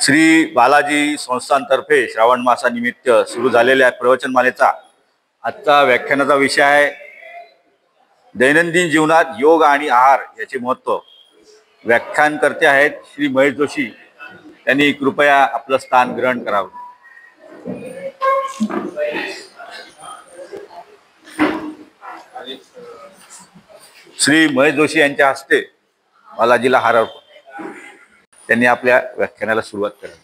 श्री बालाजी संस्थांतर्फे श्रावण मासानिमित्त सुरू झालेल्या प्रवचनमालेचा आजचा व्याख्यानाचा विषय आहे दैनंदिन जीवनात योग आणि आहार याचे महत्त्व। व्याख्यानकर्ते आहेत श्री महेश जोशी, त्यांनी कृपया आपलं स्थान ग्रहण करावं। श्री महेश जोशी यांच्या हस्ते बालाजीला हार अर्पण। त्यांनी आपल्या व्याख्यानाला सुरुवात करावी।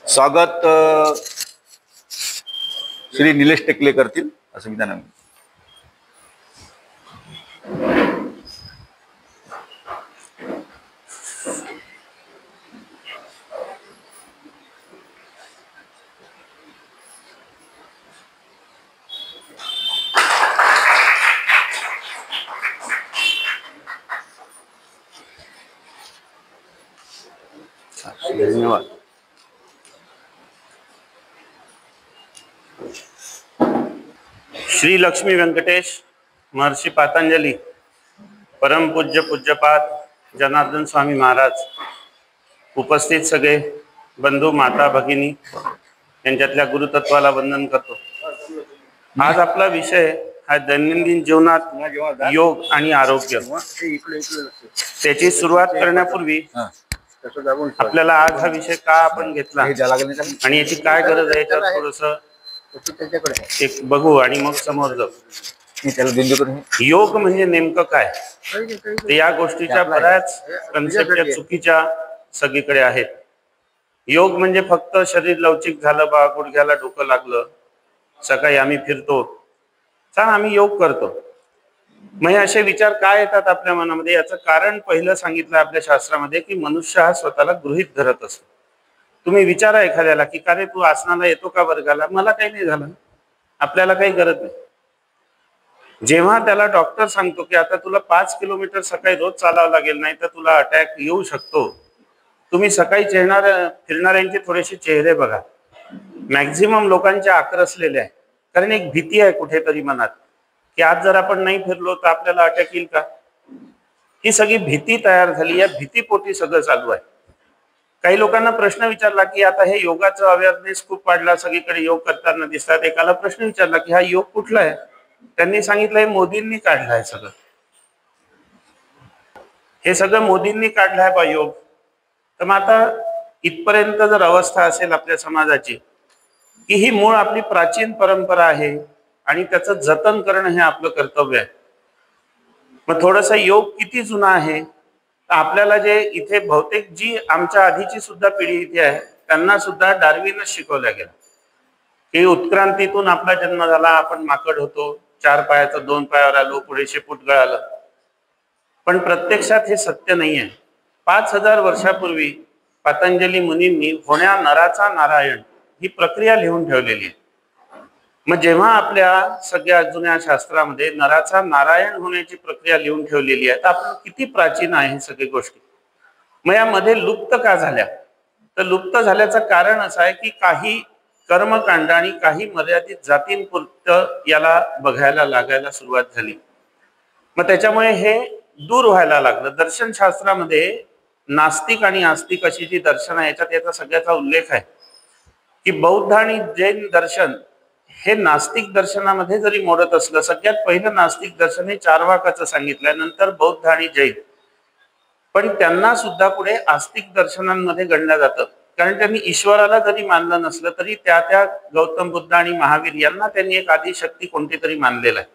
स्वागत श्री निलेश टेकले करतील असं विधान आहे। धन्यवाद। श्री लक्ष्मी वेंकटेश महर्षि पातंजलि परम पूज्य पूज्यपाद जनार्दन स्वामी महाराज, उपस्थित सगळे बंधू माता भगिनी यांच्यातल्या गुरुतत्वाला वंदन करतो। आज आपला विषय हा दैनंदिन जीवनात योग आणि आरोग्य। त्याची सुरुवात करण्यापूर्वी आपल्याला आज हा विषय का आपण घेतला आणि याची काय गरज आहे याच्यावर थोडस एक बघू आणि मग समोर जाऊ। योग म्हणजे नेमकं काय, तर या गोष्टीच्या बऱ्याच कन्सेप्ट चुकीच्या सगळीकडे आहेत। योग म्हणजे फक्त शरीर लवचिक झालं, बा गुडघ्याला डोकं लागलं, सकाळी आम्ही फिरतो, छान आम्ही योग करतो, मग असे विचार काय येतात आपल्या मनामध्ये? याचं कारण पहिलं सांगितलं आपल्या शास्त्रामध्ये की मनुष्य हा स्वतःला गृहीत धरत असतो। तुम्ही विचारा एखाद्याला की का रे तू आसनाला येतो का वर्गाला? मला काही नाही झालं, आपल्याला काही गरज नाही। जेव्हा त्याला डॉक्टर सांगतो की आता तुला 5 किलोमीटर सकाळी रोज चालावं लागेल, नाही तर तुला अटॅक येऊ शकतो, तुम्ही सकाळी फिरणाऱ्यांचे थोडेसे चेहरे बघा, मॅक्झिमम लोकांचे आक्रसलेले आहे, कारण एक भीती आहे कुठेतरी मनात की आज जर आपण नाही फिरलो तर आपल्याला अटॅक येईल का। ही सगळी भीती तयार झाली, या भीतीपोटी सगळं चालू आहे। काही लोकांना प्रश्न विचारला की आता हे योगाचं अवेअरनेस खूप वाढला, सगळीकडे योग करताना दिसतात, एकाला प्रश्न विचारला की हा योग कुठला आहे, त्यांनी सांगितलंय मोदींनी काढलाय सगळं, हे सगळं मोदींनी काढलंय बा योग। तर मग आता इथपर्यंत जर अवस्था असेल आपल्या समाजाची की ही मूळ आपली प्राचीन परंपरा आहे आणि त्याचं जतन करणं हे आपलं कर्तव्य आहे। मग थोडंसं योग किती जुना आहे, तर आपल्याला जे इथे बहुतेक जी आमच्या आधीची सुद्धा पिढी इथे आहे त्यांना सुद्धा डार्विनच शिकवल्या गेलं की उत्क्रांतीतून आपला जन्म झाला, आपण माकड होतो, 4 पायाचं 2 पायावर आलो, पुढे शेपूट गळालं, पण प्रत्यक्षात हे सत्य नाही आहे। 5000 वर्षापूर्वी पतंजली मुनींनी होण्या नराचा नारायण ही प्रक्रिया लिहून ठेवलेली आहे। मग जेव्हा आपल्या सगळ्या जुन्या शास्त्रामध्ये नराचा नारायण होण्याची प्रक्रिया लिहून ठेवलेली आहे, तर आपण किती प्राचीन आहे हे सगळी गोष्टी। मग यामध्ये लुप्त का झाल्या, तर लुप्त झाल्याचं कारण असं आहे की काही कर्मकांड आणि काही मर्यादित जातींपुरतं याला बघायला लागायला सुरुवात झाली, मग त्याच्यामुळे हे दूर व्हायला लागलं। दर्शनशास्त्रामध्ये नास्तिक आणि आस्तिक अशी जी दर्शन आहे याच्यात याचा सगळ्याचा उल्लेख आहे की बौद्ध आणि जैन दर्शन हे नास्तिक दर्शनामध्ये जरी मोडत असलं, सगळ्यात पहिलं नास्तिक दर्शन हे चार्वाकाचं सांगितलंय, नंतर बौद्ध आणि जैन, पण त्यांना सुद्धा पुढे आस्तिक दर्शनांमध्ये गणलं जातं, कारण त्यांनी ईश्वराला जरी मानलं नसलं तरी त्या गौतम बुद्ध आणि महावीर यांना त्यांनी एक आदिशक्ती कोणती तरी मानलेलं आहे।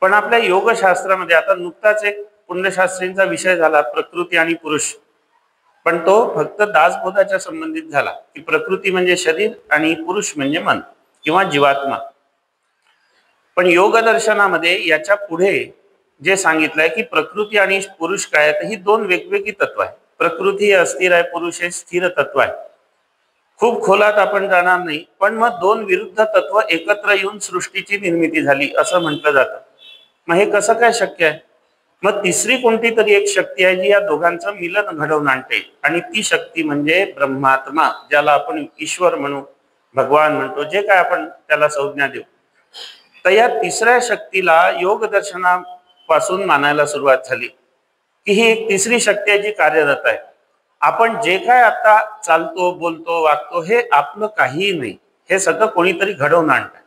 पण आपल्या योगशास्त्रामध्ये आता नुकताच एक पुण्यशास्त्रींचा विषय झाला प्रकृती आणि पुरुष, पण तो फक्त दासबोधाच्या संबंधित झाला की प्रकृती म्हणजे शरीर आणि पुरुष म्हणजे मन किंवा जीवात्मा। पण योग दर्शनामध्ये याच्या पुढे जे सांगितलंय की प्रकृती आणि पुरुष काय, तर ही 2 वेगवेगळी तत्व आहे। प्रकृती अस्थिर आहे, पुरुष हे स्थिर तत्व आहे। खूप खोलात आपण जाणार नाही, पण मग 2 विरुद्ध तत्व एकत्र येऊन सृष्टीची निर्मिती झाली असं म्हटलं जातं। मग हे कसं काय शक्य आहे? मग तिसरी कोणती तरी एक शक्ती आहे जी या दोघांचं मिलन घडवून आणते, आणि ती शक्ती म्हणजे ब्रह्मात्मा, ज्याला आपण ईश्वर म्हणू, भगवान म्हणतो, जे काय आपण त्याला संज्ञा देऊ। तर या तिसऱ्या शक्तीला योग दर्शनापासून मानायला सुरुवात झाली की ही एक तिसरी शक्ती आहे जी कार्यरत आहे. आपण जे काय आता चालतो, बोलतो, वागतो हे आपलं काहीही नाही, हे सगळं कोणीतरी घडवून आणतंय.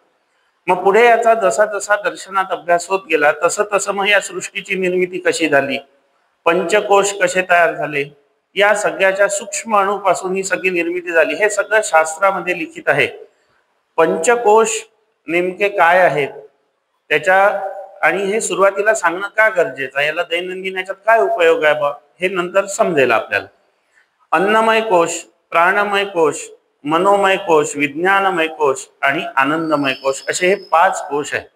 मग पुढे याचा जसा जसा दर्शनात अभ्यास होत गेला तसं तसं मग या सृष्टीची निर्मिती कशी झाली, पंचकोश कसे तयार झाले, या सगळ्याच्या सूक्ष्म अणूपासून ही सगळी निर्मिती झाली, हे सगळं शास्त्रामध्ये लिखित आहे. पंचकोश नेमके काय आहेत त्याच्या, आणि हे सुरुवातीला सांगणं का गरजेचं आहे, याला दैनंदिन याच्यात काय उपयोग आहे बा, हे नंतर समजेल आपल्याला. अन्नमय कोश, प्राणमय कोश, मनोमय कोश, विज्ञानमय कोश आणि आनंदमय कोश, असे हे 5 कोश आहेत.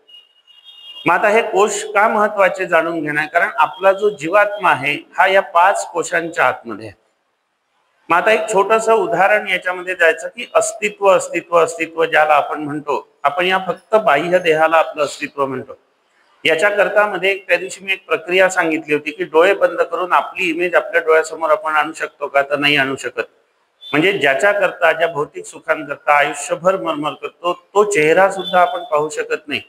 मग आता हे कोश का महत्वाचे जाणून घेणार, कारण आपला जो जीवात्मा आहे हा या 5 कोशांच्या आतमध्ये आहे. मग आता एक छोटस उदाहरण याच्यामध्ये द्यायचं की अस्तित्व अस्तित्व अस्तित्व ज्याला आपण म्हणतो, आपण या फक्त बाह्य देहाला आपलं अस्तित्व म्हणतो. याच्याकरता मध्ये त्या दिवशी मी एक प्रक्रिया सांगितली होती की डोळे बंद करून आपली इमेज आपल्या डोळ्यासमोर आपण आणू शकतो का, तर नाही आणू शकत. म्हणजे ज्याच्याकरता, ज्या भौतिक सुखांकरता आयुष्यभर मरमर करतो, तो चेहरा सुद्धा आपण पाहू शकत नाही,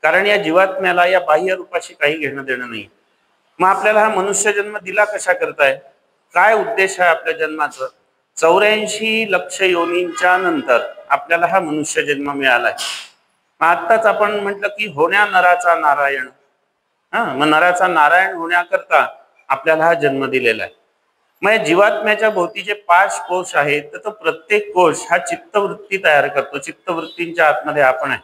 कारण या जीवात्म्याला या बाह्य रूपाशी काही घेणं देणं नाही. मग आपल्याला हा मनुष्य जन्म दिला कशा करताय, काय उद्देश आहे आपल्या जन्माचं, 84 लक्ष योनींच्या नंतर आपल्याला हा मनुष्य जन्म मिळालाय. आत्ताच आपण म्हटलं की होण्या नराचा नारायण, मग नराचा नारायण होण्याकरता आपल्याला हा जन्म दिलेला आहे. मग जीवात्म्याच्या भोवती जे 5 कोश आहेत, तर तो प्रत्येक कोश हा चित्तवृत्ती तयार करतो. चित्तवृत्तींच्या आतमध्ये आपण आहे.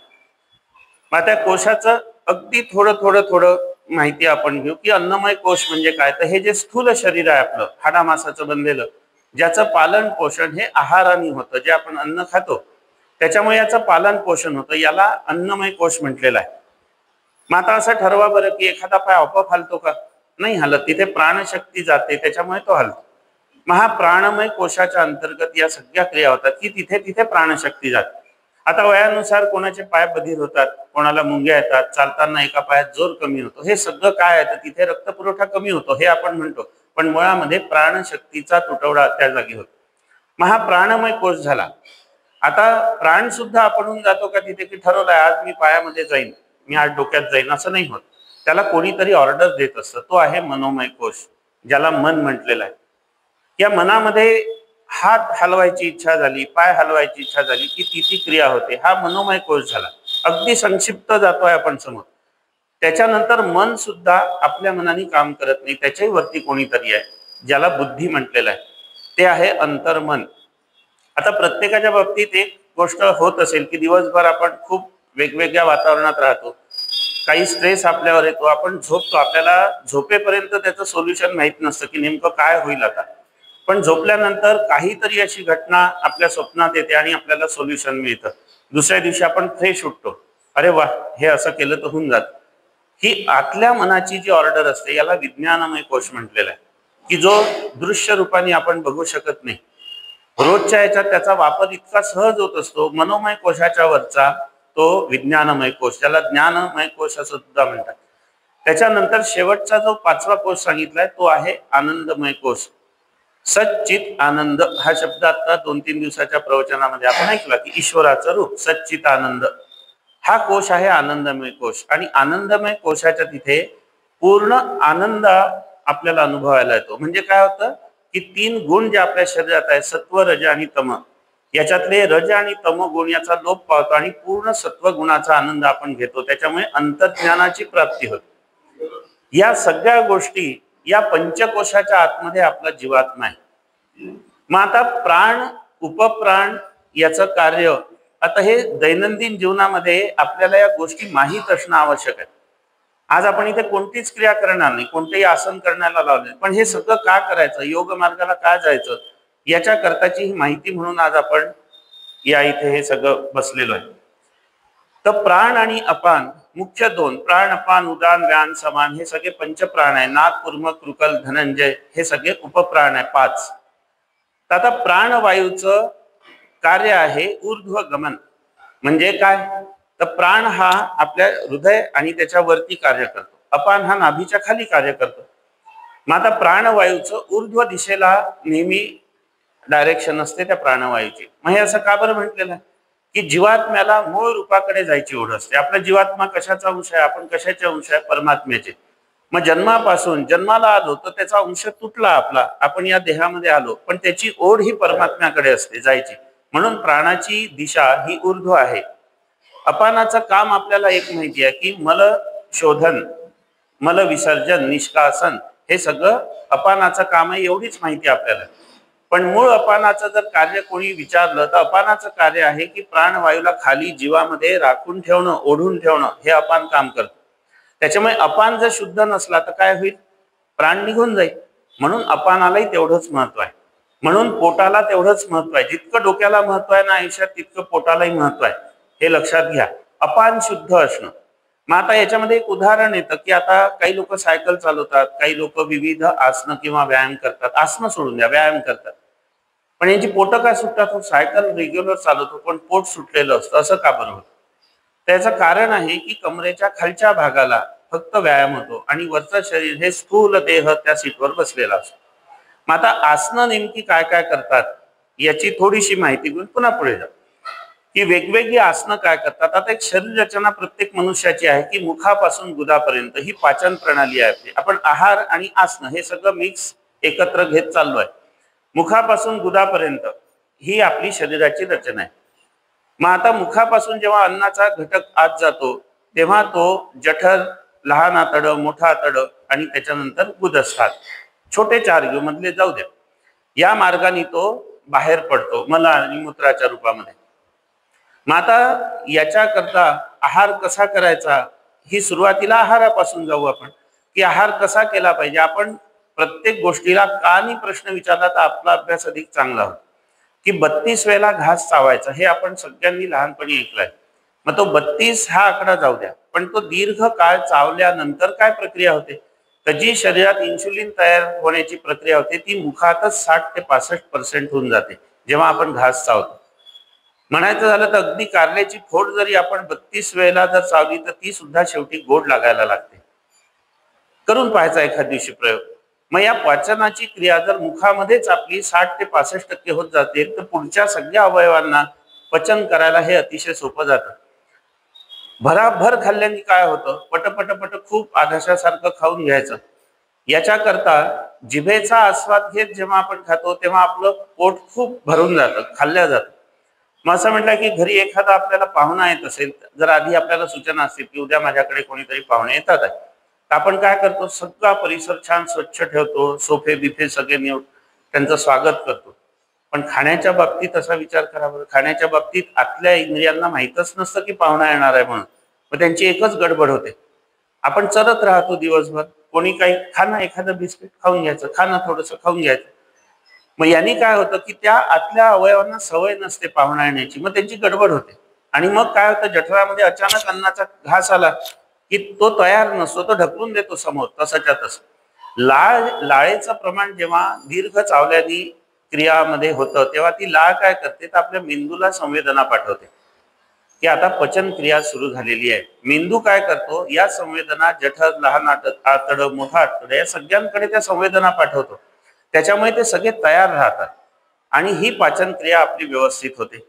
मग त्या कोशाचं अगदी थोडं थोडं थोडं माहिती आपण घेऊ की अन्नमय कोश म्हणजे काय. तर हे जे स्थूल शरीर आहे आपलं हाडामासाचं बनलेलं, ज्याचं पालन पोषण हे आहाराने होतं, जे आपण अन्न खातो त्याच्यामुळे याचं पालन पोषण होतं, याला अन्नमय कोश म्हटलेलं आहे. मग आता असं ठरवा बरं की एखादा पाय आपोआप हलतो का, नाही हलत, तिथे प्राणशक्ती जाते त्याच्यामुळे तो हलतो. मग हा प्राणमय कोशाच्या अंतर्गत या सगळ्या क्रिया होतात की तिथे तिथे प्राणशक्ती जाते. आता वयानुसार कोणाचे पाय बधीर होतात, कोणाला मुंग्या येतात, चालताना एका पायात जोर कमी होतो, हे सगळं काय आहे तर तिथे रक्तपुरवठा कमी होतो हे आपण म्हणतो, पण मुळामध्ये प्राणशक्तीचा तुटवडा त्या जागी होतो. मग हा प्राणमय कोश झाला. आता प्राण सुद्धा आपणहून जातो का तिथे की ठरवलाय आज मी पायामध्ये जाईन, मी आज डोक्यात जाईन, असं नाही होत. त्याला कोणीतरी ऑर्डर देत असतं, तो आहे मनोमय कोश, ज्याला मन म्हटलेलं आहे. या मनामध्ये हात हलवायची इच्छा झाली, पाय हलवायची इच्छा झाली की ती क्रिया होते, हा मनोमय कोश झाला. अगदी संक्षिप्त जातोय आपण समोर. त्याच्यानंतर मन सुद्धा आपल्या मनाने काम करत नाही, त्याच्याही वरती कोणीतरी आहे, ज्याला बुद्धी म्हटलेलं आहे, ते आहे अंतर्मन. आता प्रत्येकाच्या बाबतीत एक गोष्ट होत असेल की दिवसभर आपण खूप वेगवेगळ्या वातावरणात राहतो, काही स्ट्रेस आपल्यावर येतो, आपण झोपतो, आपल्याला झोपेपर्यंत त्याचं सोल्युशन माहित नसतं की नेमकं काय होईल आता, पण झोपल्यानंतर काहीतरी अशी घटना आपल्या स्वप्नात येते आणि आपल्याला सोल्युशन मिळतं. दुसऱ्या दिवशी आपण फ्रेश उठतो, अरे वा हे असं केलं तर होऊन जात. ही आतल्या मनाची जी ऑर्डर असते याला विज्ञानमय कोश म्हटलेला आहे, की जो दृश्य रूपाने आपण बघू शकत नाही. रोजच्या याच्यात त्याचा वापर इतका सहज होत असतो. मनोमय कोशाच्या वरचा तो विज्ञानमय कोश, त्याला ज्ञानमय कोश असं सुद्धा म्हणतात. त्याच्यानंतर शेवटचा जो 5वा कोश सांगितलाय तो आहे आनंदमय कोश. सच्चित आनंद हा शब्द आता 2-3 दिवसाच्या प्रवचनामध्ये आपण ऐकला की ईश्वराचं रूप सच्चित आनंद, हा कोश आहे आनंदमय कोश. आणि आनंदमय कोशाच्या तिथे पूर्ण आनंद आपल्याला अनुभवायला येतो. म्हणजे काय होतं की 3 गुण जे आपल्या शरीरात आहे, सत्व रज आणि तम, याच्यातले रज आणि तम गुण याचा लोप पावतो आणि पूर्ण सत्व गुणाचा आनंद आपण घेतो, त्याच्यामुळे अंतर्ज्ञानाची प्राप्ती होते. या सगळ्या गोष्टी या पंचकोशाच्या आतमध्ये आपला जीवात्मा आहे. मग आता प्राण उपप्राण याचं कार्य, आता हे दैनंदिन जीवनामध्ये आपल्याला या गोष्टी माहीत असणं आवश्यक आहे. आज आपण इथे कोणतीच क्रिया करणार नाही, कोणतेही आसन करण्याला लावले, पण हे सगळं का करायचं, योग मार्गाला का जायचं, याच्या करताची ही माहिती म्हणून आज आपण या इथे हे सगळं बसलेलो आहे. तर प्राण आणि अपान मुख्य 2, प्राण अपान उदान व्यान समान, हे सगळे पंचप्राण आहे. नाग कुर्म कृकल धनंजय हे सगळे उपप्राण आहे 5. तर आता प्राणवायूचं कार्य आहे ऊर्ध्व गमन. म्हणजे काय, तर प्राण हा आपल्या हृदय आणि त्याच्या वरती कार्य करतो, अपान हा नाभीच्या खाली कार्य करतो. मग आता प्राणवायूचं ऊर्ध्व दिशेला नेहमी डायरेक्शन असते त्या प्राणवायूची. मग हे असं का बरं म्हटलेलं आहे की जीवात्म्याला मूळ रूपाकडे जायची ओढ असते. आपला जीवात्मा कशाचा अंश आहे, आपण कशाचे अंश आहे, परमात्म्याचे. मग जन्माला आलो तर त्याचा अंश तुटला आपला, आपण या देहामध्ये आलो, पण त्याची ओढ ही परमात्म्याकडे असते जायची. म्हणून प्राणाची दिशा ही ऊर्ध्व आहे. अपानाचं काम आपल्याला एक माहिती आहे की मल शोधन, मल विसर्जन, निष्कासन, हे सगळं अपानाचं काम आहे, एवढीच माहिती आपल्याला. पण मूळ अपानाचं जर कार्य कोणी विचारलं तर अपानाचं कार्य आहे की प्राणवायूला खाली जीवामध्ये राखून ठेवणं, ओढून ठेवणं, हे अपान काम करतं. त्याच्यामुळे अपान जर शुद्ध नसला तर काय होईल? प्राण निघून जाईल. म्हणून अपानालाही तेवढंच महत्व आहे. म्हणून पोटाला तेवढंच महत्व आहे. जितकं डोक्याला महत्व आहे ना आयुष्यात, तितकं पोटालाही महत्व आहे. हे लक्षात घ्या, अपान शुद्ध असणं. मग आता याच्यामध्ये एक उदाहरण येतं की आता काही लोक सायकल चालवतात, काही लोक विविध आसनं किंवा व्यायाम करतात. आसनं सोडून द्या, व्यायाम करतात, पण यांची पोटं काय सुटतात? सायकल रेग्युलर चालवतो पण पोट सुटलेलं असतं. असं का बरं होतं? त्याचं कारण आहे की कमरेच्या खालच्या भागाला फक्त व्यायाम होतो आणि वरचं शरीर हे स्थूल देह त्या सीटवर बसलेला असतो. मग आता आसनं नेमकी काय काय करतात याची थोडीशी माहिती घेऊन पुन्हा पुढे जाऊ की वेगवेगळी आसनं काय करतात. आता एक शरीर रचना प्रत्येक मनुष्याची आहे की मुखापासून गुदापर्यंत ही पाचन प्रणाली आहे. आपण आहार आणि आसनं हे सगळं मिक्स एकत्र घेत चाललो आहे. मुखापासून गुदापर्यंत ही आपली शरीराची रचना आहे. मग आता मुखापासून जेव्हा अन्नाचा घटक आत जातो तेव्हा तो जठर, लहान आतड, मोठा आतड आणि त्याच्यानंतर गुदस्थान, छोटे 4 घेऊ, मधले जाऊ द्या, या मार्गाने तो बाहेर पडतो मल आणि मूत्राच्या रूपामध्ये. मग आता याच्याकरता आहार कसा करायचा, ही सुरुवातीला आहारापासून जाऊ आपण की आहार कसा केला पाहिजे. आपण प्रत्येक गोष्टीला का नाही प्रश्न विचारला तर आपला अभ्यास अधिक चांगला होतो. की 32 वेळेला घास चावायचा हे आपण सगळ्यांनी लहानपणी ऐकलंय. मग तो 32 हा आकडा जाऊ द्या, पण तो दीर्घ काळ चावल्यानंतर काय प्रक्रिया होते? तर जी शरीरात इन्शुलिन तयार होण्याची प्रक्रिया होते ती मुखातच 60 ते 65% होऊन जाते जेव्हा आपण घास चावतो. म्हणायचं झालं तर अगदी कारल्याची फोड जरी आपण 32 वेळेला जर चावली तर ती सुद्धा शेवटी गोड लागायला लागते. करून पाहायचा एखाद दिवशी प्रयोग. मग या पाचनाची क्रिया जर मुखामध्येच आपली 60 ते 65% होत जाते तर पुढच्या सगळ्या अवयवांना पचन करायला हे अतिशय सोपं जातं. भराभर खाल्ल्याने काय होतं? पट खूप आधाशासारखं खाऊन घ्यायचं. याच्याकरता जिभेचा आस्वाद घेत जेव्हा आपण खातो तेव्हा आपलं पोट खूप भरून जातं, खाल्ल्या जातं. मग असं म्हटलं की घरी एखादा आपल्याला पाहुणा येत असेल, जर आधी आपल्याला सूचना असतील की उद्या माझ्याकडे कोणीतरी पाहुणे येतात आहे, तर आपण काय करतो? सगळा परिसर छान स्वच्छ ठेवतो, सोफे बिफे सगळे नेऊन त्यांचं स्वागत करतो. पण खाण्याच्या बाबतीत असा विचार करा बरं. खाण्याच्या बाबतीत आतल्या इंद्रियांना माहीतच नसतं की पाहुणा येणार आहे म्हणून, मग त्यांची एकच गडबड होते. आपण चरत राहतो दिवसभर. कोणी काही खाणं, एखादं बिस्किट खाऊन घ्यायचं, खाणं थोडंसं खाऊन घ्यायचं. मग यांनी काय होतं की त्या आतल्या अवयवांना सवय नसते पाहुणा येण्याची, मग त्यांची गडबड होते. आणि मग काय होतं? जठरामध्ये अचानक अन्नाचा घास आला की तो तयार नसतो, तो ढकलून देतो समोर तसंच्या तसं. लाळेचं प्रमाण जेव्हा दीर्घ चावल्याने क्रियामध्ये होतं तेव्हा ती लाळ काय करते तर आपल्या मेंदूला संवेदना पाठवते की आता पचन क्रिया सुरू झालेली आहे. मेंदू काय करतो? या संवेदना जठर, लहान आतड, मोठा आतड या सगळ्यांकडे त्या संवेदना पाठवतो. त्याच्यामुळे ते सगळे तयार राहतात आणि ही पाचन क्रिया आपली व्यवस्थित होते.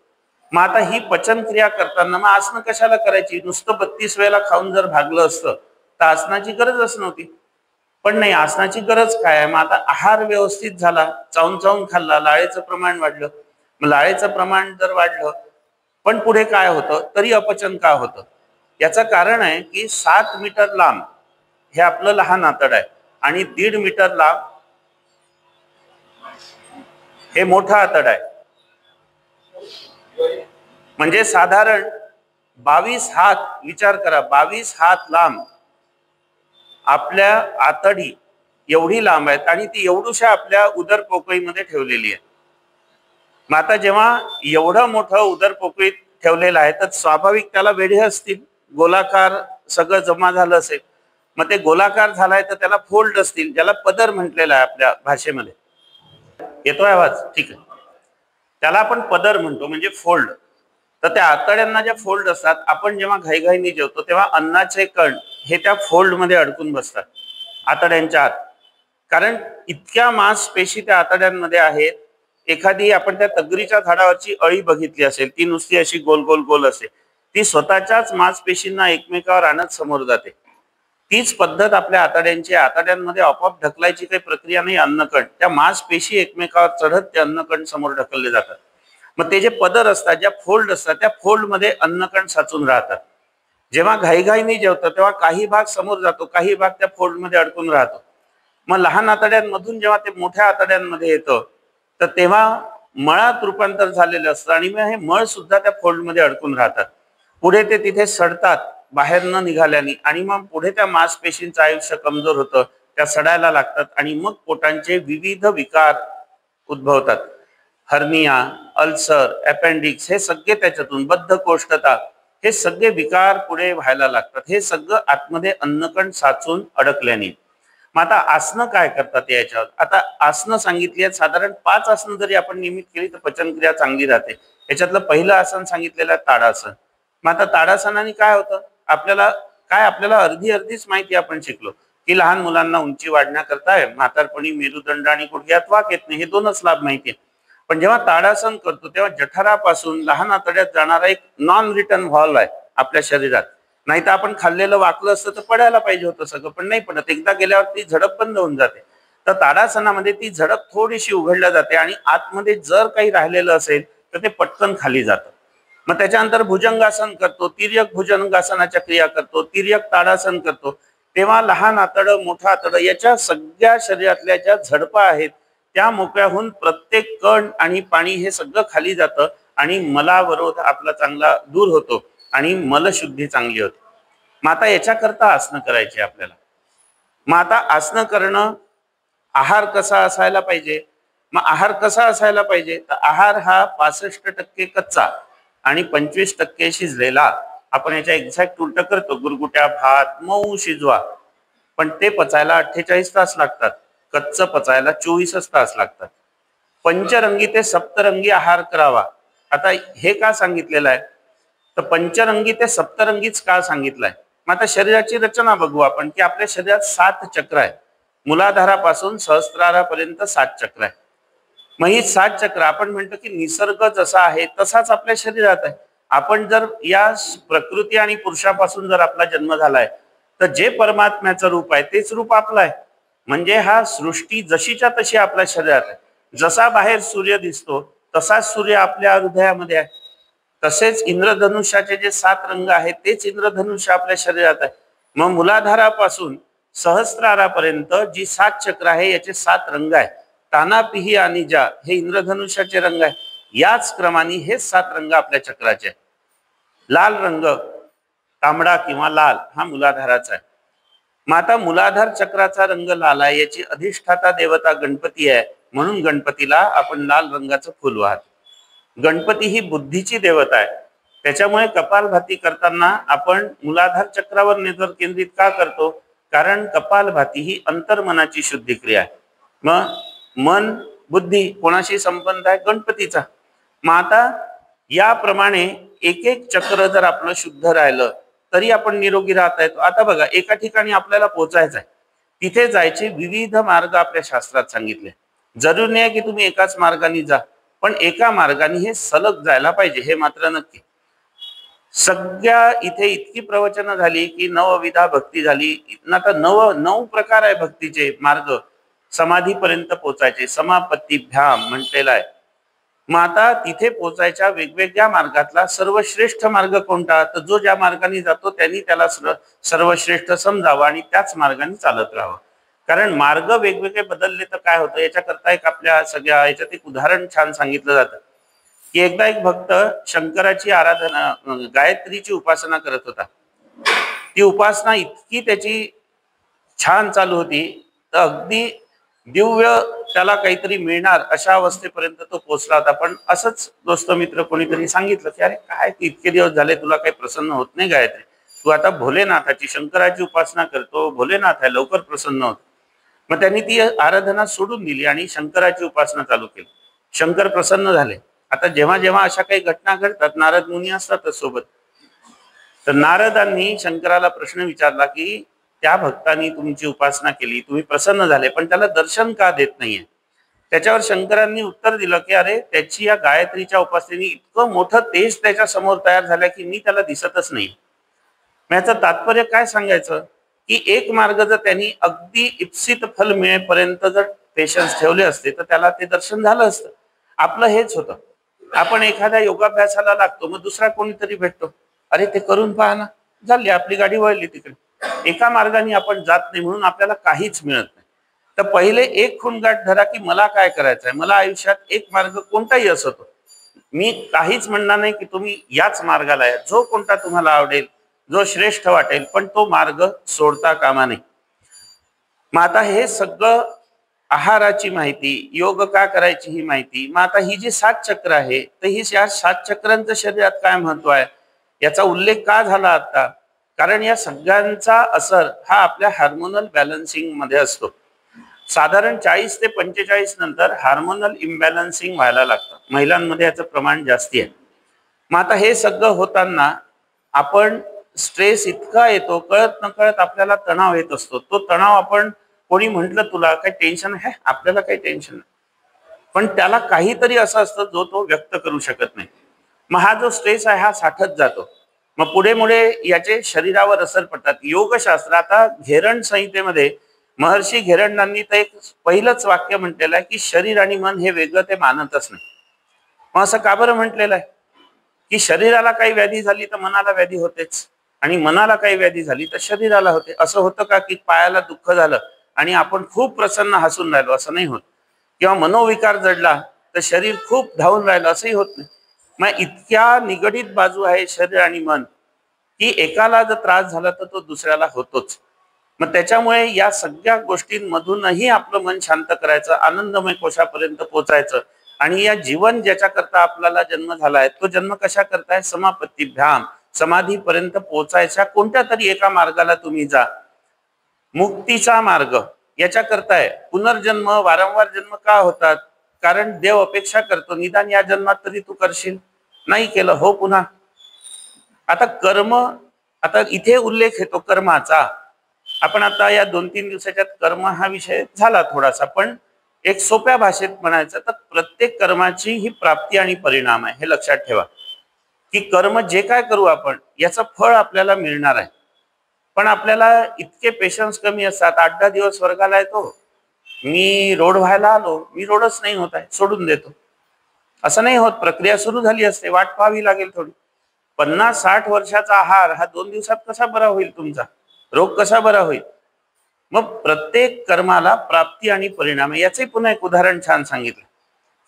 मग आता ही पचन क्रिया करताना मग आसनं कशाला करायची? नुसतं 32 वेळेला खाऊन जर भागलं असतं तर आसनाची गरजच नव्हती. पण नाही, आसनाची गरज काय आहे? मग आता आहार व्यवस्थित झाला, चावून चावून खाल्ला, लाळेचं प्रमाण वाढलं. मग लाळेचं प्रमाण जर वाढलं पण पुढे काय होतं? तरी अपचन का होतं? याचं कारण आहे की 7 मीटर लांब हे आपलं लहान आतड आहे आणि 1.5 मीटर लांब हे मोठं आतड आहे. म्हणजे साधारण 22 हात, विचार करा, 22 हात लांब आपल्या आतडी एवढी लांब आहेत आणि ती एवढूशा आपल्या उदर पोकळीमध्ये ठेवलेली आहे. मग आता जेव्हा एवढं मोठं उदर पोकळीत ठेवलेलं आहे तर स्वाभाविक त्याला वेढे असतील, गोलाकार सगळं जमा झालं असेल. मग ते गोलाकार झालाय तर त्याला फोल्ड असतील, ज्याला पदर म्हटलेला आहे आपल्या भाषेमध्ये. येतोय आवाज? ठीक आहे. त्याला आपण पदर म्हणतो, म्हणजे फोल्ड. तर त्या आतड्यांना ज्या फोल्ड असतात, आपण जेव्हा घाईघाईने जेवतो तेव्हा अन्नाचे कण हे त्या फोल्ड मध्ये अडकून बसतात आतड्यांच्या आत. कारण इतक्या मांसपेशी त्या आतड्यांमध्ये आहेत. एखादी आपण त्या तगरीच्या झाडावरची अळी बघितली असेल, ती नुसती अशी गोल गोल गोल असते. ती स्वतःच्याच मांसपेशींना एकमेकावर आणत समोर जाते. तीच पद्धत आपल्या आतड्यांची, आतड्यांमध्ये आपोआप ढकलायची काही प्रक्रिया नाही. अन्नकण त्या मांसपेशी एकमेकावर चढत ते अन्नकण समोर ढकलले जातात. मग ते जे पदर असतात, ज्या फोल्ड असतात, त्या फोल्ड मध्ये अन्नकण साचून राहतात. जेव्हा घाईघाईने जेवतो तेव्हा काही भाग समोर जातो, काही भाग त्या फोल्ड मध्ये अडकून राहतो. मग लहान आतड्यांमधून जेव्हा ते मोठ्या आतड्यांमध्ये येतं तर तेव्हा मळात रूपांतर झालेलं असतं आणि मग हे मळ सुद्धा त्या फोल्ड मध्ये अडकून राहतात. पुढे ते तिथे सडतात बाहेर न निघाल्याने आणि मग पुढे त्या मांसपेशींचं आयुष्य कमजोर होतं, त्या सडायला लागतात आणि मग पोटांचे विविध विकार उद्भवतात. हर्निया, अल्सर, अपेंडिक्स हे सगळे त्याच्यातून, बद्धकोष्ठता, हे सगळे विकार पुढे व्हायला लागतात. हे सगळं आतमध्ये अन्नकण साचून अडकल्याने. मग आता आसनं काय करतात याच्यावर? आता आसनं सांगितली आहेत, साधारण 5 आसनं जरी आपण नियमित केली तर पचनक्रिया चांगली राहते. याच्यातलं पहिलं आसन सांगितलेलं आहे ताडासन. मग आता ताडासनाने काय होतं? आपल्याला अर्धी अर्धीच माहिती आपण शिकलो की लहान मुलांना उंची वाढण्याकरता आहे, म्हातारपणी मेरुदंड आणि गुडघ्यात वाक येत नाही, हे 2च लाभ माहिती आहे. पण जेव्हा ताडासन करतो तेव्हा जठरापासून लहान आतड्यात जाणारा एक नॉन रिटर्न व्हॉल्व आहे आपल्या शरीरात. नाही तर आपण खाल्लेलं वाकलं असतं तर पडायला पाहिजे होतं सगळं, पण नाही पडत. एकदा गेल्यावर ती झडप बंद होऊन जाते. तर ताडासनामध्ये ती झडप थोडीशी उघडल्या जाते आणि आतमध्ये जर काही राहिलेलं असेल तर ते पटकन खाली जातं. मग त्याच्यानंतर भुजंगासन करतो, तिर्यक भुजंगासनाच्या क्रिया करतो, तिर्यक ताडासन करतो. तेव्हा लहान आतडं, मोठं आतडं याच्या सगळ्या शरीरातल्या ज्या झडपा आहेत त्या मोकळ्याहून प्रत्येक कण आणि पाणी हे सगळं खाली जातं आणि मलावरोध आपला चांगला दूर होतो आणि मलशुद्धी चांगली होते. मग आता याच्याकरता आसनं करायची आपल्याला. मग आता आसनं करणं, आहार कसा असायला पाहिजे? मग आहार कसा असायला पाहिजे? तर आहार हा 65% कच्चा आणि 25% शिजलेला. आपण याच्या एक्झॅक्ट उलट करतो, गुरगुट्या भात मऊ शिजवा, पण ते पचायला 48 तास लागतात. कच्चं पचायला 24 तास लागतात. पंचरंगी ते सप्तरंगी आहार करावा. आता हे का सांगितलेलं आहे? तर पंचरंगी ते सप्तरंगीच का सांगितलंय? मग आता शरीराची रचना बघू आपण की आपल्या शरीरात 7 चक्र आहे. मुलाधारापासून सहस्त्रारापर्यंत 7 चक्र आहे. मग ही 7 चक्र आपण म्हणतो की निसर्ग जसा आहे तसाच आपल्या शरीरात आहे. आपण जर या प्रकृती आणि पुरुषापासून जर आपला जन्म झालाय तर जे परमात्म्याचं रूप आहे तेच रूप आपलं आहे. म्हणजे हा सृष्टी जशीच्या तशी आपल्या शरीरात आहे. जसा बाहेर सूर्य दिसतो तसाच सूर्य आपल्या हृदयामध्ये आहे. तसेच इंद्रधनुष्याचे जे 7 रंग आहेत तेच इंद्रधनुष्य आपल्या शरीरात आहे. मग मुलाधारापासून सहस्त्रारापर्यंत जी 7 चक्र आहे याचे 7 रंग आहे. ताना पिही आणि जा हे इंद्रधनुष्याचे रंग आहे. याच क्रमाने हे 7 रंग आपल्या चक्राचे आहे. लाल रंग, तांबडा किंवा लाल हा मुलाधाराचा आहे. मग आता मुलाधार चक्राचा रंग लाल आहे, याची अधिष्ठाता देवता गणपती आहे, म्हणून गणपतीला आपण लाल रंगाचं फुल वाहतो. गणपती ही बुद्धीची देवता आहे. त्याच्यामुळे कपालभाती करताना आपण मुलाधार चक्रावर नजर केंद्रित का करतो? कारण कपालभाती ही अंतर्मनाची शुद्धी क्रिया आहे. मग मन बुद्धी कोणाशी संबंध आहे? गणपतीचा. मग आता याप्रमाणे एक एक चक्र जर आपलं शुद्ध राहिलं तरी आपण निरोगी राहता येतो. आता बघा, एका ठिकाणी आपल्याला पोहोचायचं आहे, तिथे जायचे विविध मार्ग आपल्या शास्त्रात सांगितले. जरूर नाही की तुम्ही एकाच मार्गाने जा, पण एका मार्गाने हे सलग जायला पाहिजे, हे मात्र नक्की. सगळ्या इथे इतकी प्रवचनं झाली की नवविधा भक्ती झाली. आता 9 प्रकार आहे भक्तीचे मार्ग समाधीपर्यंत पोचायचे. समापत्तीभ्याम म्हटलेला आहे. मग आता तिथे पोचायच्या वेगवेगळ्या मार्गातला सर्वश्रेष्ठ मार्ग कोणता? तर जो ज्या मार्गाने जातो त्यांनी त्याला सर्वश्रेष्ठ समजावं आणि त्याच मार्गाने चालत राहावं. कारण मार्ग वेगवेगळे बदलले तर काय होतं? याच्याकरता एक आपल्या सगळ्या याच्यात एक उदाहरण छान सांगितलं जातं की एकदा एक भक्त शंकराची आराधना, गायत्रीची उपासना करत होता. ती उपासना इतकी त्याची छान चालू होती तर अगदी दिव्य त्याला काहीतरी मिळणार अशा अवस्थेपर्यंत तो पोहोचला होता. पण असंच दोस्त मित्र कोणीतरी सांगितलं की अरे काय इतके दिवस झाले तुला काही प्रसन्न होत नाही गायत्री, तू आता भोलेनाथाची शंकराची उपासना करतो, भोलेनाथ आहे, लवकर प्रसन्न होत. मग त्यांनी ती आराधना सोडून दिली आणि शंकराची उपासना चालू केली. शंकर प्रसन्न झाले. आता जेव्हा जेव्हा अशा काही घटना घडतात, नारद मुनी असतातच सोबत, तर नारदांनी शंकराला प्रश्न विचारला की त्या भक्तांनी तुमची उपासना केली, तुम्ही प्रसन्न झाले, पण त्याला दर्शन का देत नाहीये? त्याच्यावर शंकरांनी उत्तर दिलं की अरे त्याची या गायत्रीच्या उपासनेने इतकं मोठं तेज त्याच्या समोर तयार झालं की मी त्याला दिसतच नाही. याचं तात्पर्य काय सांगायचं? की एक मार्ग जर त्यांनी अगदी इप्सित फल मिळेपर्यंत जर पेशन्स ठेवले असते तर त्याला ते दर्शन झालं असतं. आपलं हेच होतं. आपण एखाद्या योगाभ्यासाला लागतो, मग दुसरा कोणीतरी भेटतो, अरे ते करून पहा ना, झाली आपली गाडी वळली तिकडे. एका मार्गाने आपण जात नाही म्हणून आपल्याला काहीच मिळत नाही. तर पहिले एक खूणगाठ धरा की मला काय करायचंय, मला आयुष्यात एक मार्ग कोणताही असतो, मी काहीच म्हणणार नाही की तुम्ही याच मार्गाला आहे, जो कोणता तुम्हाला आवडेल, जो श्रेष्ठ वाटेल, पण तो मार्ग सोडता कामा नये. मग आता हे सगळं आहाराची माहिती, योग का करायची ही माहिती, मग आता ही जी 7 चक्र आहे तर ही या 7 चक्रांचं शरीरात काय महत्व आहे याचा उल्लेख का झाला आता, कारण या सगळ्यांचा असर हा आपल्या हार्मोनल बॅलन्सिंग मध्ये असतो. साधारण 40 ते 45 नंतर हार्मोनल इम्बॅलन्सिंग व्हायला लागतं, महिलांमध्ये याचं प्रमाण जास्ती आहे. मग आता हे सगळं होताना आपण स्ट्रेस इतका येतो, कळत नकळत आपल्याला तणाव येत असतो. तो तणाव आपण कोणी म्हंटल तुला काही टेन्शन आहे, आपल्याला काही टेन्शन नाही, पण त्याला काहीतरी असं असतं जो तो व्यक्त करू शकत नाही. मग हा जो स्ट्रेस आहे हा साठत जातो. मग पुढे पुढे याचे शरीरावर असर पडतात. योगशास्त्र आता घेरण संहितेमध्ये महर्षी घेरणदांनी तर एक पहिलंच वाक्य म्हटलेलं आहे की शरीर आणि मन हे वेगळं ते मानतच नाही. मग असं का बरं म्हटलेलं आहे की शरीराला काही व्याधी झाली तर मनाला व्याधी होतेच, आणि मनाला काही व्याधी झाली तर शरीराला होते. असं होतं का की पायाला दुःख झालं आणि आपण खूप प्रसन्न हसून राहिलो, असं नाही होत. किंवा मनोविकार जडला तर शरीर खूप धावून राहिलं, असंही होत नाही. मग इतक्या निगडीत बाजू आहे शरीर आणि मन की एकाला जर त्रास झाला तर तो दुसऱ्याला होतोच. मग त्याच्यामुळे या सगळ्या गोष्टींमधूनही आपलं मन शांत करायचं, आनंदमय कोशापर्यंत पोहोचायचं. आणि या जीवन ज्याच्याकरता आपल्याला जन्म झालाय तो जन्म कशा करताय, समापत्तीभ्याम, समाधीपर्यंत पोहोचायच्या कोणत्या तरी एका मार्गाला तुम्ही जा. मुक्तीचा मार्ग याच्या करताय. पुनर्जन्म, वारंवार जन्म का होतात, कारण देव अपेक्षा करतो निदान या जन्मात तरी तू करशील, नाही केलं हो पुन्हा. आता कर्म, आता इथे उल्लेख येतो कर्माचा. आपण आता या 2-3 दिवसाच्यात कर्म हा विषय झाला थोडासा, पण एक सोप्या भाषेत म्हणायचं तर प्रत्येक कर्माची ही प्राप्ती आणि परिणाम आहे, हे लक्षात ठेवा. की कर्म जे काय करू आपण याचं फळ आपल्याला मिळणार आहे. पण आपल्याला इतके पेशन्स कमी असतात. 8-10 दिवस वर्गाला येतो, मी रोड व्हायला आलो, मी रोडच नाही होत आहे, सोडून देतो. असं नाही होत, प्रक्रिया सुरू झाली असते, वाट पाहावी लागेल थोडी. 50-60 वर्षाचा आहार हा 2 दिवसात कसा बरा होईल तुमचा, रोग कसा बरा होईल. मग प्रत्येक कर्माला प्राप्ती आणि परिणाम आहे. याचे पुन्हा एक उदाहरण छान सांगितलं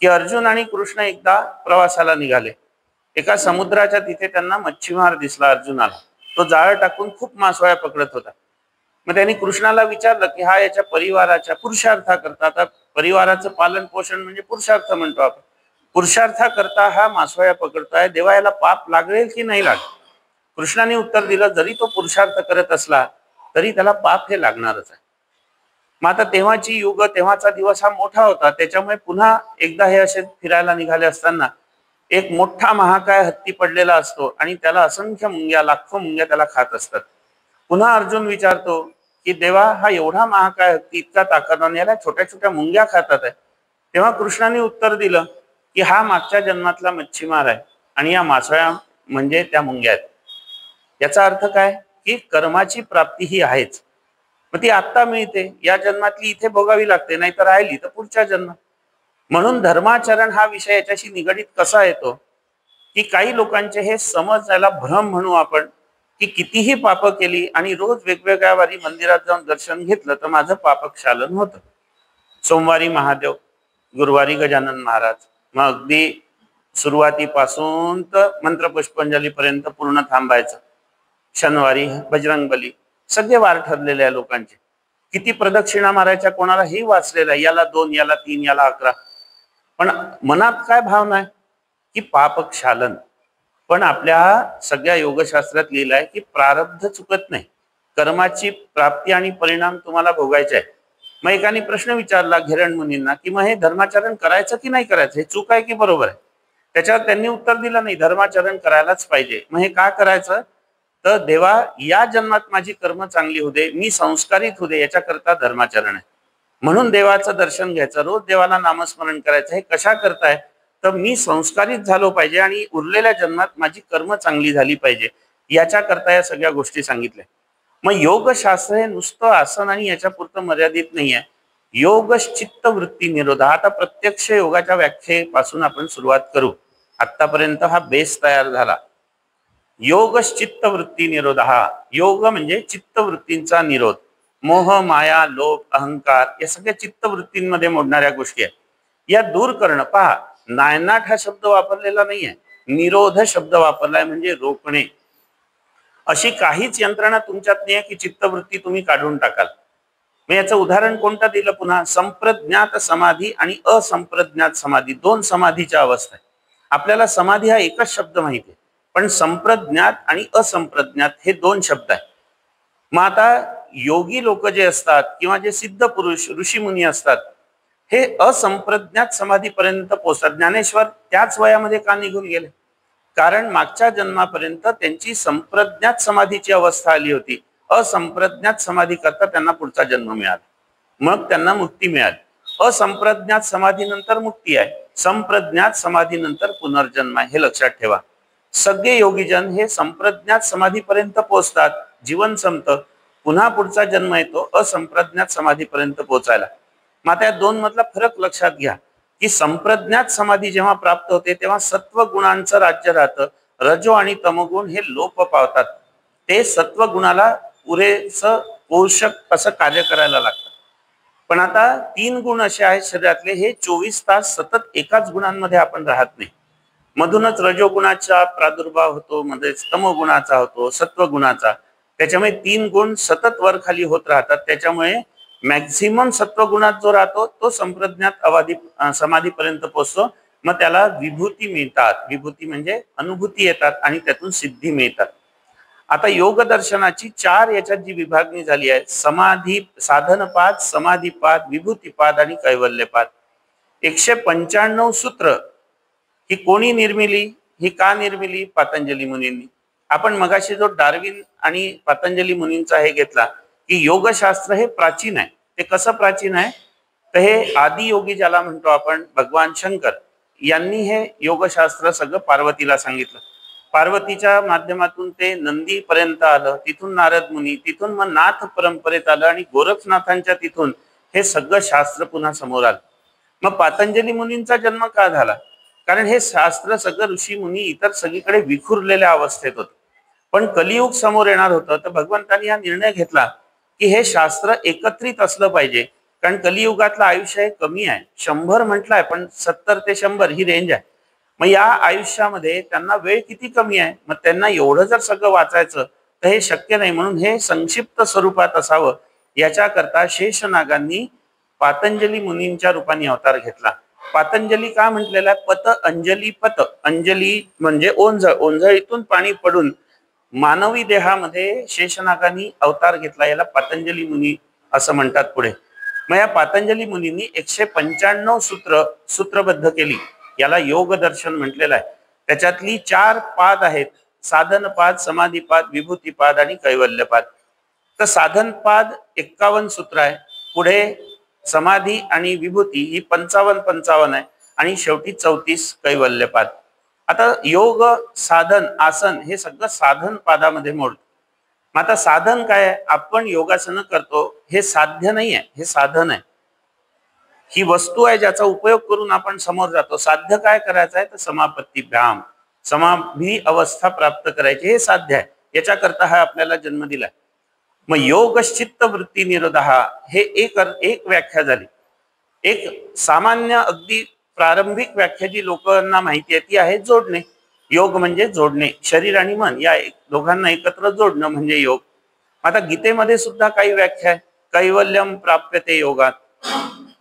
की अर्जुन आणि कृष्ण एकदा प्रवासाला निघाले. एका समुद्राच्या तिथे त्यांना मच्छीमार दिसला अर्जुनाला. तो जाळ टाकून खूप मासोळ्या पकडत होता. मग त्यांनी कृष्णाला विचारलं की हा याच्या परिवाराच्या पुरुषार्थाकरता, आता परिवाराचं पालन पोषण म्हणजे पुरुषार्थ म्हणतो आपण, पुरुषार्थाकरता हा मासोळ्या पकडतोय, देवा याला पाप लागेल की नाही लागेल. कृष्णाने उत्तर दिलं जरी तो पुरुषार्थ करत असला तरी त्याला पाप हे लागणारच आहे. मग आता तेव्हाची युग, तेव्हाचा दिवस हा मोठा होता, त्याच्यामुळे पुन्हा एकदा हे असे फिरायला निघाले असताना एक मोठा महाकाय हत्ती पडलेला असतो आणि त्याला असंख्य मुंग्या, लाखो मुंग्या त्याला खात असतात. पुन्हा अर्जुन विचारतो की देवा हा एवढा महाकाय हत्ती इतका ताकदवान, याला छोट्या छोट्या मुंग्या खातात आहे. तेव्हा कृष्णाने उत्तर दिलं की हा मागच्या जन्मातला मच्छीमार आहे आणि या मासोळ्या म्हणजे त्या मुंग्या आहेत. याचा अर्थ काय की कर्माची प्राप्ती ही आहेच. मग ती आत्ता मिळते, या जन्मातली इथे भोगावी लागते, नाही तर राहिली तर पुढच्या जन्म. म्हणून धर्माचरण हा विषय याच्याशी निगडीत कसा येतो की काही लोकांचे हे समजायला भ्रम म्हणू आपण की कितीही पाप केली आणि रोज वेगवेगळ्या वारी मंदिरात जाऊन दर्शन घेतलं तर माझं पापक्षालन होतं. सोमवारी महादेव, गुरुवारी गजानन महाराज, मग अगदी सुरुवातीपासून तर मंत्रपुष्पांजलीपर्यंत पूर्ण थांबायचं. शनिवारी बजरंगबली, सगळे वार ठरलेले आहे लोकांचे. किती प्रदक्षिणा मारायच्या कोणालाही वाचलेला आहे, याला 2, याला 3, याला 11. पण मनात काय भावना आहे की पापक्षालन. पण आपल्या सगळ्या योगशास्त्रात लिहिलं आहे की प्रारब्ध चुकत नाही, कर्माची प्राप्ती आणि परिणाम तुम्हाला भोगायचे आहे. मग एकाने प्रश्न विचारला घेरण मुनींना की मग हे धर्माचरण करायचं की नाही करायचं, हे चूक आहे की बरोबर आहे. त्याच्यावर त्यांनी उत्तर दिलं नाही, धर्माचरण करायलाच पाहिजे. मग हे का करायचं तर देवा या जन्मात माझी कर्म चांगली होऊ दे, मी संस्कारित होऊ दे, याच्याकरता धर्माचरण आहे. म्हणून देवाचं दर्शन घ्यायचं, रोज देवाला नामस्मरण करायचं. हे कशा करताय तर मी संस्कारित झालो पाहिजे आणि उरलेल्या जन्मात माझी कर्म चांगली झाली पाहिजे, याच्या करता या सगळ्या गोष्टी सांगितल्या. मग योगशास्त्र हे नुसतं आसन आणि याच्या पुरतं मर्यादित नाही आहे. योग चित्त वृत्ती निरोध. आता प्रत्यक्ष योगाच्या व्याख्येपासून आपण सुरुवात करू. आतापर्यंत हा बेस तयार झाला. योग चित्त वृत्ती निरोध. हा योग म्हणजे चित्तवृत्तींचा निरोध. मोह, माया, लोभ, अहंकार या सगळ्या चित्तवृत्तींमध्ये मोडणाऱ्या गोष्टी आहेत, या दूर करणं. पहा, नायनाट हा शब्द वापरलेला नाहीये, निरोध शब्द वापरलाय, म्हणजे रोखणे. अशी काहीच यंत्रणा तुमच्यात नाही आहे की चित्तवृत्ती तुम्ही काढून टाकाल. मी याचं उदाहरण कोणतं दिलं पुन्हा? संप्रज्ञात समाधी आणि असंप्रज्ञात समाधी, दोन समाधीच्या अवस्था आहे. आपल्याला समाधी हा एकच शब्द माहिती आहे, पण संप्रज्ञात आणि असंप्रज्ञात हे दोन शब्द आहेत. मग आता योगी लोक जे असतात किंवा जे सिद्ध पुरुष ऋषी मुनी असतात, हे असंप्रज्ञात समाधीपर्यंत पोहोचतात. ज्ञानेश्वर त्याच वयामध्ये का निघून गेले? कारण मागच्या जन्मापर्यंत त्यांची संप्रज्ञात समाधीची अवस्था आली होती. असंप्रज्ञात समाधी करता त्यांना पुढचा जन्म मिळाला, मग त्यांना मुक्ती मिळाली. असंप्रज्ञात समाधीनंतर मुक्ती आहे, संप्रज्ञात समाधीनंतर पुनर्जन्म आहे, हे लक्षात ठेवा. सगळे योगीजन हे संप्रज्ञात समाधीपर्यंत पोहोचतात, जीवन संपतं, पुन्हा पुढचा जन्म येतो असंप्रज्ञात समाधीपर्यंत पोहोचायला. मग त्या दोन मधला फरक लक्षात घ्या की संप्रज्ञात समाधी जेव्हा प्राप्त होते तेव्हा सत्व गुणांचं राज्य राहतं. रजो आणि तमगुण हे लोप पावतात. ते सत्व गुणाला पुरेसं पोषक असं कार्य करायला लागतं. पण आता तीन गुण असे आहेत शरीरातले, हे 24 तास सतत एकाच गुणांमध्ये आपण राहत नाही. मधूनच रजोगुणाचा प्रादुर्भाव होतो, मध्येच तमोगुणाचा होतो, सत्वगुणाचा. त्याच्यामुळे तीन गुण सतत वर खाली होत राहतात. त्याच्यामुळे मॅक्झिमम सत्वगुणात जो राहतो तो संप्रज्ञात समाधीपर्यंत पोहोचतो. मग त्याला विभूती मिळतात. विभूती म्हणजे अनुभूती येतात आणि त्यातून सिद्धी मिळतात. आता योग दर्शनाची चार याच्यात जी विभागणी झाली आहे, समाधी साधनपाद, समाधीपाद, विभूतीपाद आणि कैवल्यपाद. 195 सूत्र ही कोणी निर्मिली? ही का निर्मिली? पतंजली मुनींनी. आपण मगाशी जो डार्विन आणि पतंजली मुनींचा हे घेतला की योगशास्त्र हे प्राचीन आहे. ते कसं प्राचीन आहे? तर हे आदियोगी ज्याला म्हणतो आपण, भगवान शंकर यांनी हे योगशास्त्र सगळं पार्वतीला सांगितलं. पार्वतीच्या माध्यमातून ते नंदी पर्यंत आलं, तिथून नारद मुनी, तिथून मग नाथ परंपरेत आलं आणि गोरखनाथांच्या तिथून हे सगळं शास्त्र पुन्हा समोर आलं. मग पतंजली मुनींचा जन्म का झाला? कारण हे शास्त्र सगळं ऋषी मुनी इतर सगळीकडे विखुरलेल्या अवस्थेत होतं. पण कलियुग समोर येणार होतं, तर भगवंतांनी हा निर्णय घेतला की हे शास्त्र एकत्रित असलं पाहिजे. कारण कलियुगातलं आयुष्य हे कमी आहे, 100 म्हटलंय, पण 70 ते 100 ही रेंज आहे. मग या आयुष्यामध्ये त्यांना वेळ किती कमी आहे. मग त्यांना एवढं जर सगळं वाचायचं तर हे शक्य नाही. म्हणून हे संक्षिप्त स्वरूपात असावं याच्याकरता शेषनागांनी पतंजली मुनींच्या रूपाने अवतार घेतला. पतंजली का म्हटलेला? पत अंजली. पत अंजली म्हणजे ओंझळ, ओंझळीतून पाणी पडून मानवी देहामध्ये शेषनागांनी अवतार घेतला. याला पतंजली मुनी असं म्हणतात पुढे. मग या पतंजली मुनींनी 195 सूत्रबद्ध केली. याला योग दर्शन म्हटलेलं आहे. त्याच्यातली 4 पाद आहेत, साधनपाद, समाधीपाद, विभूतीपाद आणि कैवल्यपाद. तर साधनपाद 51 सूत्र आहे, पुढे समाधी आणि विभूती ही 55 आहे आणि शेवटी 34 कैवल्यपाद. आता योग, साधन, आसन हे सगळं साधन पादामध्ये मोडतं. मग आता साधन काय आहे? आपण योगासनं करतो, हे साध्य नाही आहे, हे साधन आहे. ही वस्तू आहे ज्याचा उपयोग करून आपण समोर जातो. साध्य काय करायचं आहे? तर समापत्ती, भ्याम, समाधी अवस्था प्राप्त करायची, हे साध्य आहे. याच्याकरता हा आपल्याला जन्म दिलाय. मग योग चित्त वृत्ती निरोध हे एक व्याख्या झाली. एक सामान्य अगदी प्रारंभिक व्याख्या जी लोकांना माहिती आहे ती आहे जोडणे. योग म्हणजे जोडणे, शरीर आणि मन या दोघांना एकत्र जोडणं म्हणजे योग. आता गीतेमध्ये सुद्धा काही व्याख्या आहे. कैवल्यम प्राप्यते योगात.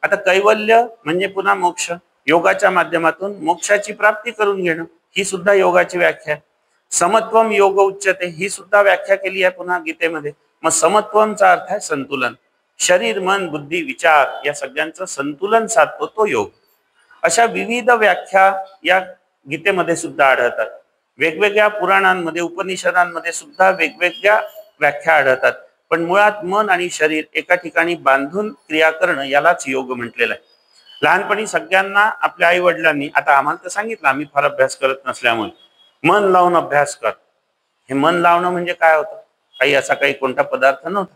आता कैवल्य म्हणजे पुन्हा मोक्ष, योगाच्या माध्यमातून मोक्षाची प्राप्ती करून घेणं, ही सुद्धा योगाची व्याख्या आहे. समत्वम योग उच्चते, ही सुद्धा व्याख्या केली आहे पुन्हा गीतेमध्ये. मग समत्वमचा अर्थ आहे संतुलन. शरीर, मन, बुद्धी, विचार या सगळ्यांचं संतुलन साधतो तो योग. अशा विविध व्याख्या या गीतेमध्ये सुद्धा आढळतात. वेगवेगळ्या पुराणांमध्ये, उपनिषदांमध्ये सुद्धा वेगवेगळ्या व्याख्या आढळतात. पण मुळात मन आणि शरीर एका ठिकाणी बांधून क्रिया करणं यालाच योग म्हटलेलं आहे. लहानपणी सगळ्यांना आपल्या आई वडिलांनी, आता आम्हाला तर सांगितलं, आम्ही फार अभ्यास करत नसल्यामुळे, मन लावून अभ्यास कर. हे मन लावणं म्हणजे काय होतं? काही असा काही कोणता पदार्थ नव्हता.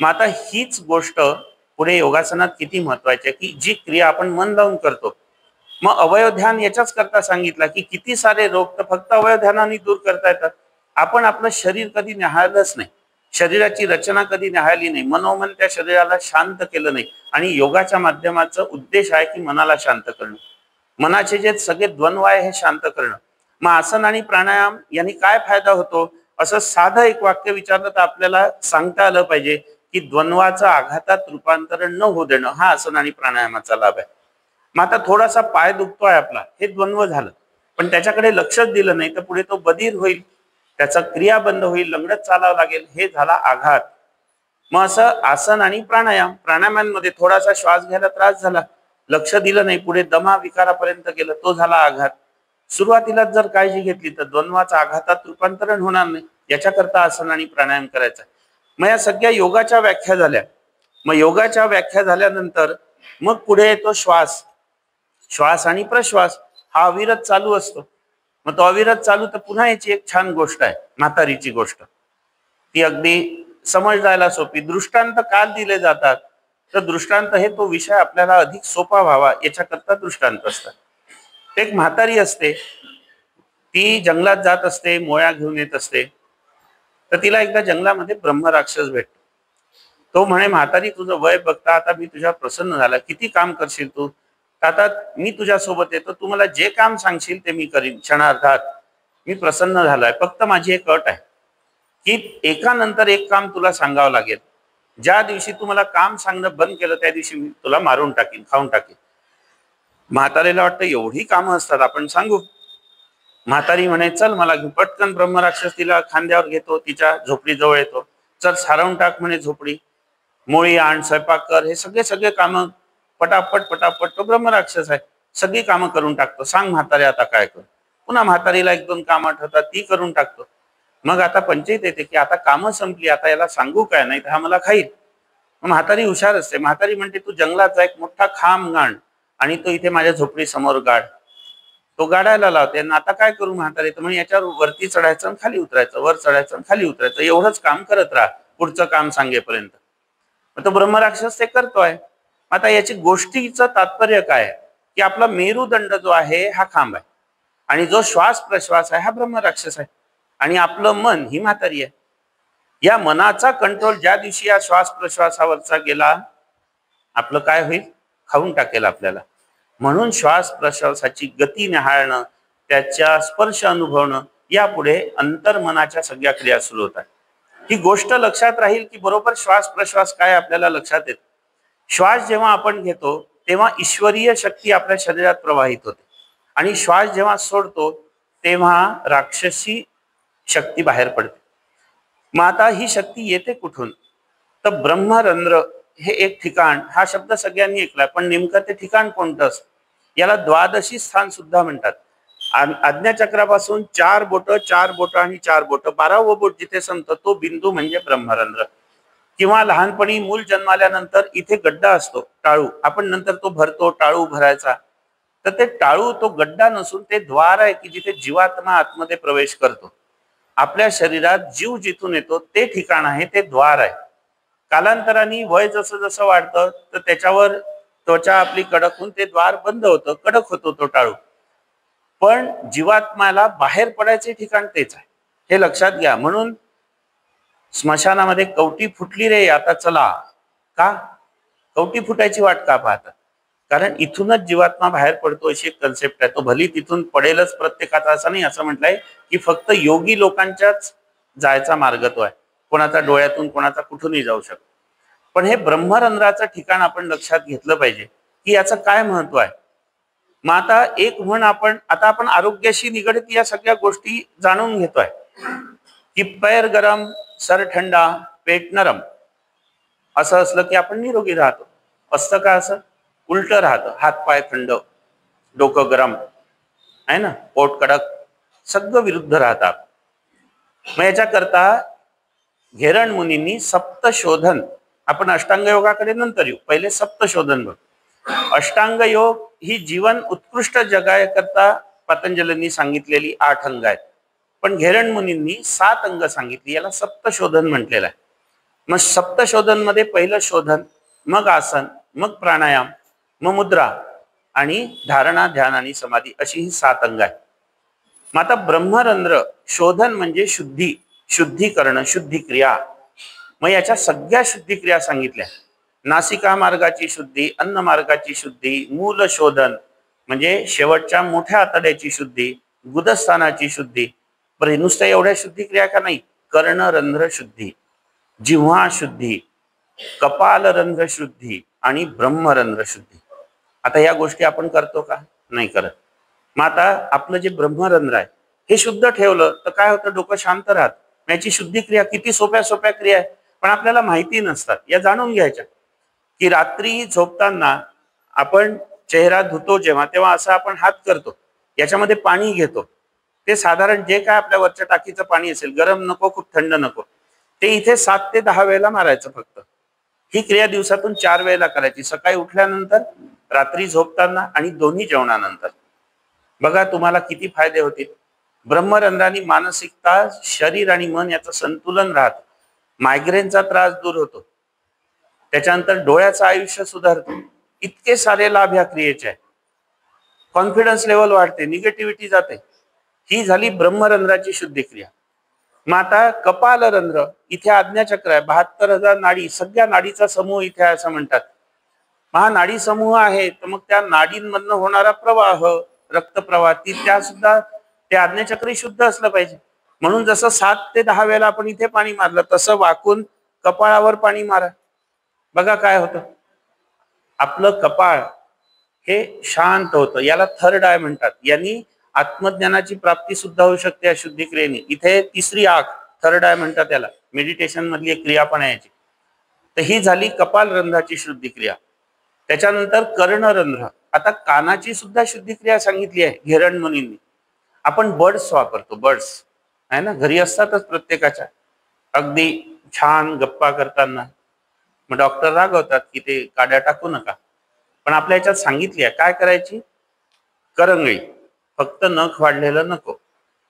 मग आता हीच गोष्ट पुढे योगासनात किती महत्वाची आहे की जी क्रिया आपण मन लावून करतो. मग अवयव ध्यान याच्याच करता सांगितलं की किती सारे रोग तर फक्त अवयव ध्यानाने दूर करता येतात. आपण आपलं शरीर कधी निहाळलंच नाही, शरीराची रचना कधी निहाळली नाही, मनोमन त्या शरीराला शांत केलं नाही. आणि योगाच्या माध्यमाचा उद्देश आहे की मनाला शांत करणं, मनाचे जे सगळे द्वंद्व आहे हे शांत करणं. मग आसन आणि प्राणायाम यांनी काय फायदा होतो असं साधं एक वाक्य विचारलं तर आपल्याला सांगता आलं पाहिजे की द्वंद्वाचं आघातात रूपांतरण न होऊ देणं हा आसन आणि प्राणायामाचा लाभ आहे. मग आता थोडासा पाय दुखतोय आपला, हे द्वंद्व झालं, पण त्याच्याकडे लक्षच दिलं नाही तर पुढे तो बधीर होईल, त्याचा क्रिया बंद होईल, लंगडत चालावं लागेल, हे झाला आघात. मग असं आसन आणि प्राणायामांमध्ये थोडासा श्वास घ्यायला त्रास झाला, लक्ष दिलं नाही, पुढे दमा विकारापर्यंत गेलं, तो झाला आघात. सुरुवातीला जर काळजी घेतली तर द्वंद्वाचं आघातात रूपांतरण होणार नाही. याच्याकरता आसन आणि प्राणायाम करायचा. मग या सगळ्या योगाच्या व्याख्या झाल्या. मग योगाच्या व्याख्या झाल्यानंतर मग पुढे येतो श्वास. श्वास आणि प्रश्वास हा अविरत चालू असतो. मग तो अविरत चालू तर पुन्हा याची एक छान गोष्ट आहे, म्हातारीची गोष्ट. ती अगदी समजायला सोपी. दृष्टांत काल दिले जातात तर दृष्टांत हे तो विषय आपल्याला अधिक सोपा व्हावा याच्याकरता दृष्टांत असतात. एक म्हातारी असते, ती जंगलात जात असते, मोळ्या घेऊन येत असते. तर तिला एकदा जंगलामध्ये ब्रह्मराक्षस भेटतो. तो म्हणे, म्हातारी तुझं वय बघता आता मी तुझ्या प्रसन्न झाला, किती काम करशील तू, आता मी तुझ्या सोबत येतो, तू मला जे काम सांगशील ते मी करीन क्षणार्धात, मी प्रसन्न झालोय. फक्त माझी एक अट आहे की एकानंतर एक काम तुला सांगावं लागेल. ज्या दिवशी तू मला काम सांगणं बंद केलं त्या दिवशी मी तुला मारून टाकीन, खाऊन टाकीन. म्हातारीला वाटतं एवढी कामं असतात, आपण सांगू. म्हातारी म्हणे, चल मला घेऊन. पटकन ब्रह्मराक्षस तिला खांद्यावर घेतो, तिच्या झोपडीजवळ येतो. चल सारवून टाक म्हणे झोपडी, मोळी आण, स्वयंपाक कर, हे सगळे सगळे कामं पटापट पटापट. तो ब्रह्मराक्षस आहे, सगळी कामं करून टाकतो. सांग म्हातारी आता काय कर. पुन्हा म्हातारीला एक दोन कामं आठवतात, ती करून टाकतो. मग आता पंचायत येते की आता कामं संपली, आता याला सांगू काय, नाही तर हा मला खाईल. मग म्हातारी हुशार असते. म्हातारी म्हणते, तू जंगलात जा, एक मोठा खांब गाण आणि तो इथे माझ्या झोपडी समोर गाड. तो गाडायला लावते. आता काय करू म्हातारी, तर म्हणजे याच्यावर वरती चढायचं आणि खाली उतरायचं, वर चढायचं आणि खाली उतरायचं, एवढंच काम करत राहा पुढचं काम सांगेपर्यंत. मग तो ब्रह्मराक्षस ते करतोय. आता याची गोष्टीचं तात्पर्य काय आहे की आपला मेरुदंड जो आहे हा खांब आहे आणि जो श्वास प्रश्वास आहे हा ब्रह्मराक्षस आहे आणि आपलं मन ही म्हातारी आहे. या मनाचा कंट्रोल ज्या दिवशी या श्वास प्रश्वासावरचा गेला, आपलं काय होईल, खाऊन टाकेल आपल्याला. म्हणून श्वास प्रश्वासाची गती निहाळणं, त्याच्या स्पर्श अनुभवणं, यापुढे अंतर्मनाच्या सगळ्या क्रिया सुरू होतात. ही गोष्ट लक्षात राहील की बरोबर श्वास प्रश्वास काय आपल्याला लक्षात येते. श्वास जेव्हा आपण घेतो तेव्हा ईश्वरीय शक्ती आपल्या शरीरात प्रवाहित होते आणि श्वास जेव्हा सोडतो तेव्हा राक्षसी शक्ती बाहेर पडते. मग आता ही शक्ती येते कुठून, तर ब्रह्मरंध्र हे एक ठिकाण, हा शब्द सगळ्यांनी ऐकलाय, पण नेमकं ते ठिकाण कोणतं असतं, याला द्वादशी स्थान सुद्धा म्हणतात. आज्ञाचक्रापासून 4 बोट आणि 4 बोट, 12वं बोट जिथे संपतं तो बिंदू म्हणजे ब्रह्मरंध्र. किंवा लहानपणी मूल जन्माल्यानंतर इथे गड्डा असतो, टाळू, आपण नंतर तो भरतो, टाळू भरायचा. तर ते टाळू तो गड्डा नसून ते द्वार आहे की जिथे जीवात्मा आतमध्ये प्रवेश करतो. आपल्या शरीरात जीव जिथून येतो ते ठिकाण आहे, ते द्वार आहे. कालांतराने वय जसं जसं वाढतं तर त्याच्यावर त्वचा आपली कडक होऊन ते द्वार बंद होतं, कडक होतो तो टाळू. पण जीवात्म्याला बाहेर पडायचे ठिकाण तेच आहे, हे लक्षात घ्या. म्हणून स्मशानामध्ये कवटी फुटली रे आता चला, का कवटी फुटायची वाट का पाहतात, कारण इथूनच जीवात्मा बाहेर पडतो अशी एक कन्सेप्ट आहे. तो भली तिथून पडेलच प्रत्येकाचा असं नाही. असं म्हटलंय की फक्त योगी लोकांच्याच जायचा मार्ग तो आहे, कोणाचा डोळ्यातून कोणाचा कुठूनही जाऊ शकतो. पण हे ब्रह्मरंध्राचं ठिकाण आपण लक्षात घेतलं पाहिजे की याचं काय महत्व आहे. मग आता एक म्हण आपण आरोग्याशी निगडित या सगळ्या गोष्टी जाणून घेतोय की पैर गरम, सर थंडा, पेट नरम, असं असलं की आपण निरोगी राहतो. असतं का असं, उलट राहतं, हात पाय थंड, डोकं गरम आहे ना, पोट कडक, सगळं विरुद्ध राहतात. मग याच्याकरता घेरण मुनींनी सप्तशोधन, आपण अष्टांग योगाकडे नंतर येऊ, पहिले सप्तशोधन बघ. अष्टांग योग ही जीवन उत्कृष्ट जगाकरता पतंजलींनी सांगितलेली 8 अंग आहेत. पण घेरण मुनींनी 7 अंग सांगितली, याला सप्तशोधन म्हटलेलं आहे. मग सप्तशोधन मध्ये पहिलं शोधन, मग आसन, मग प्राणायाम, मग मुद्रा आणि धारणा, ध्यान आणि समाधी, अशी ही 7 अंग आहेत. मग आता ब्रह्मरंध्र शोधन म्हणजे शुद्धी, शुद्धीकरण, शुद्धी क्रिया. मग याच्या सगळ्या शुद्धी क्रिया सांगितल्या. नासिका मार्गाची शुद्धी, अन्न मार्गाची शुद्धी, मूल शोधन म्हणजे शेवटच्या मोठ्या आतड्याची शुद्धी, गुदस्थानाची शुद्धी. बरं, नुसत्या एवढ्या शुद्धी क्रिया का नाही, कर्णरंध्र शुद्धी, जिव्हा शुद्धी, कपालरंध्र शुद्धी आणि ब्रह्मरंध्र शुद्धी. आता या गोष्टी आपण करतो का? नाही करत. मग आता आपलं जे ब्रह्मरंध्र आहे हे शुद्ध ठेवलं तर काय होतं, डोकं शांत राहत. याची शुद्धी क्रिया किती सोप्या सोप्या क्रिया आहे, पण आपल्याला माहिती नसतात. या जाणून घ्यायच्या की रात्री झोपताना आपण चेहरा धुतो जेव्हा, तेव्हा असं आपण हात करतो, याच्यामध्ये पाणी घेतो. ते साधारण जे काय आपल्या वरच्या टाकीचं पाणी असेल, गरम नको, खूप थंड नको, ते इथे 7 ते 10 वेळेला मारायचं फक्त. ही क्रिया दिवसातून 4 वेळेला करायची, सकाळी उठल्यानंतर, रात्री झोपताना आणि दोन्ही जेवणानंतर. बघा तुम्हाला किती फायदे होतील. ब्रह्मरंध्राने मानसिकता, शरीर आणि मन याचं संतुलन राहतं. मायग्रेनचा त्रास दूर होतो. त्याच्यानंतर डोळ्याचं आयुष्य सुधारतं. इतके सारे लाभ ह्या क्रियेचे आहे. कॉन्फिडन्स लेवल वाढते, निगेटिव्हिटी जाते. ही झाली ब्रह्मरंध्राची शुद्धी क्रिया. मग आता कपालरंध्र, इथे आज्ञाचक्र आहे, 72,000 नाडी, सगळ्या नाडीचा समूह इथे आहे असं म्हणतात. हा नाडी समूह आहे, तर मग त्या नाडींमधनं होणारा प्रवाह, रक्तप्रवाह, त्या सुद्धा ते आज्ञाचक्र शुद्ध असलं पाहिजे. म्हणून जसं 7 ते 10 वेळेला आपण इथे पाणी मारलं, तसं वाकून कपाळावर पाणी मारा. बघा काय होतं, आपलं कपाळ हे शांत होतं. याला थर्ड आय म्हणतात. यांनी आत्मज्ञानाची प्राप्ती सुद्धा होऊ शकते या शुद्धी क्रियेने. इथे तिसरी आंख, थर्ड आय म्हणतात त्याला. मेडिटेशन मधली एक क्रिया पण आहे याची. तर ही झाली कपालरंध्राची शुद्धी क्रिया. त्याच्यानंतर कर्णरंध्र. आता कानाची सुद्धा शुद्धी क्रिया सांगितली आहे घेरण मुनींनी. आपण बर्ड्स वापरतो, बर्ड्स आहे ना, घरी असतातच प्रत्येकाच्या, अगदी छान गप्पा करताना. मग डॉक्टर रागवतात की ते काड्या टाकू नका, पण आपल्या याच्यात सांगितली आहे काय करायची. करंगळी, फक्त नख वाढलेलं नको,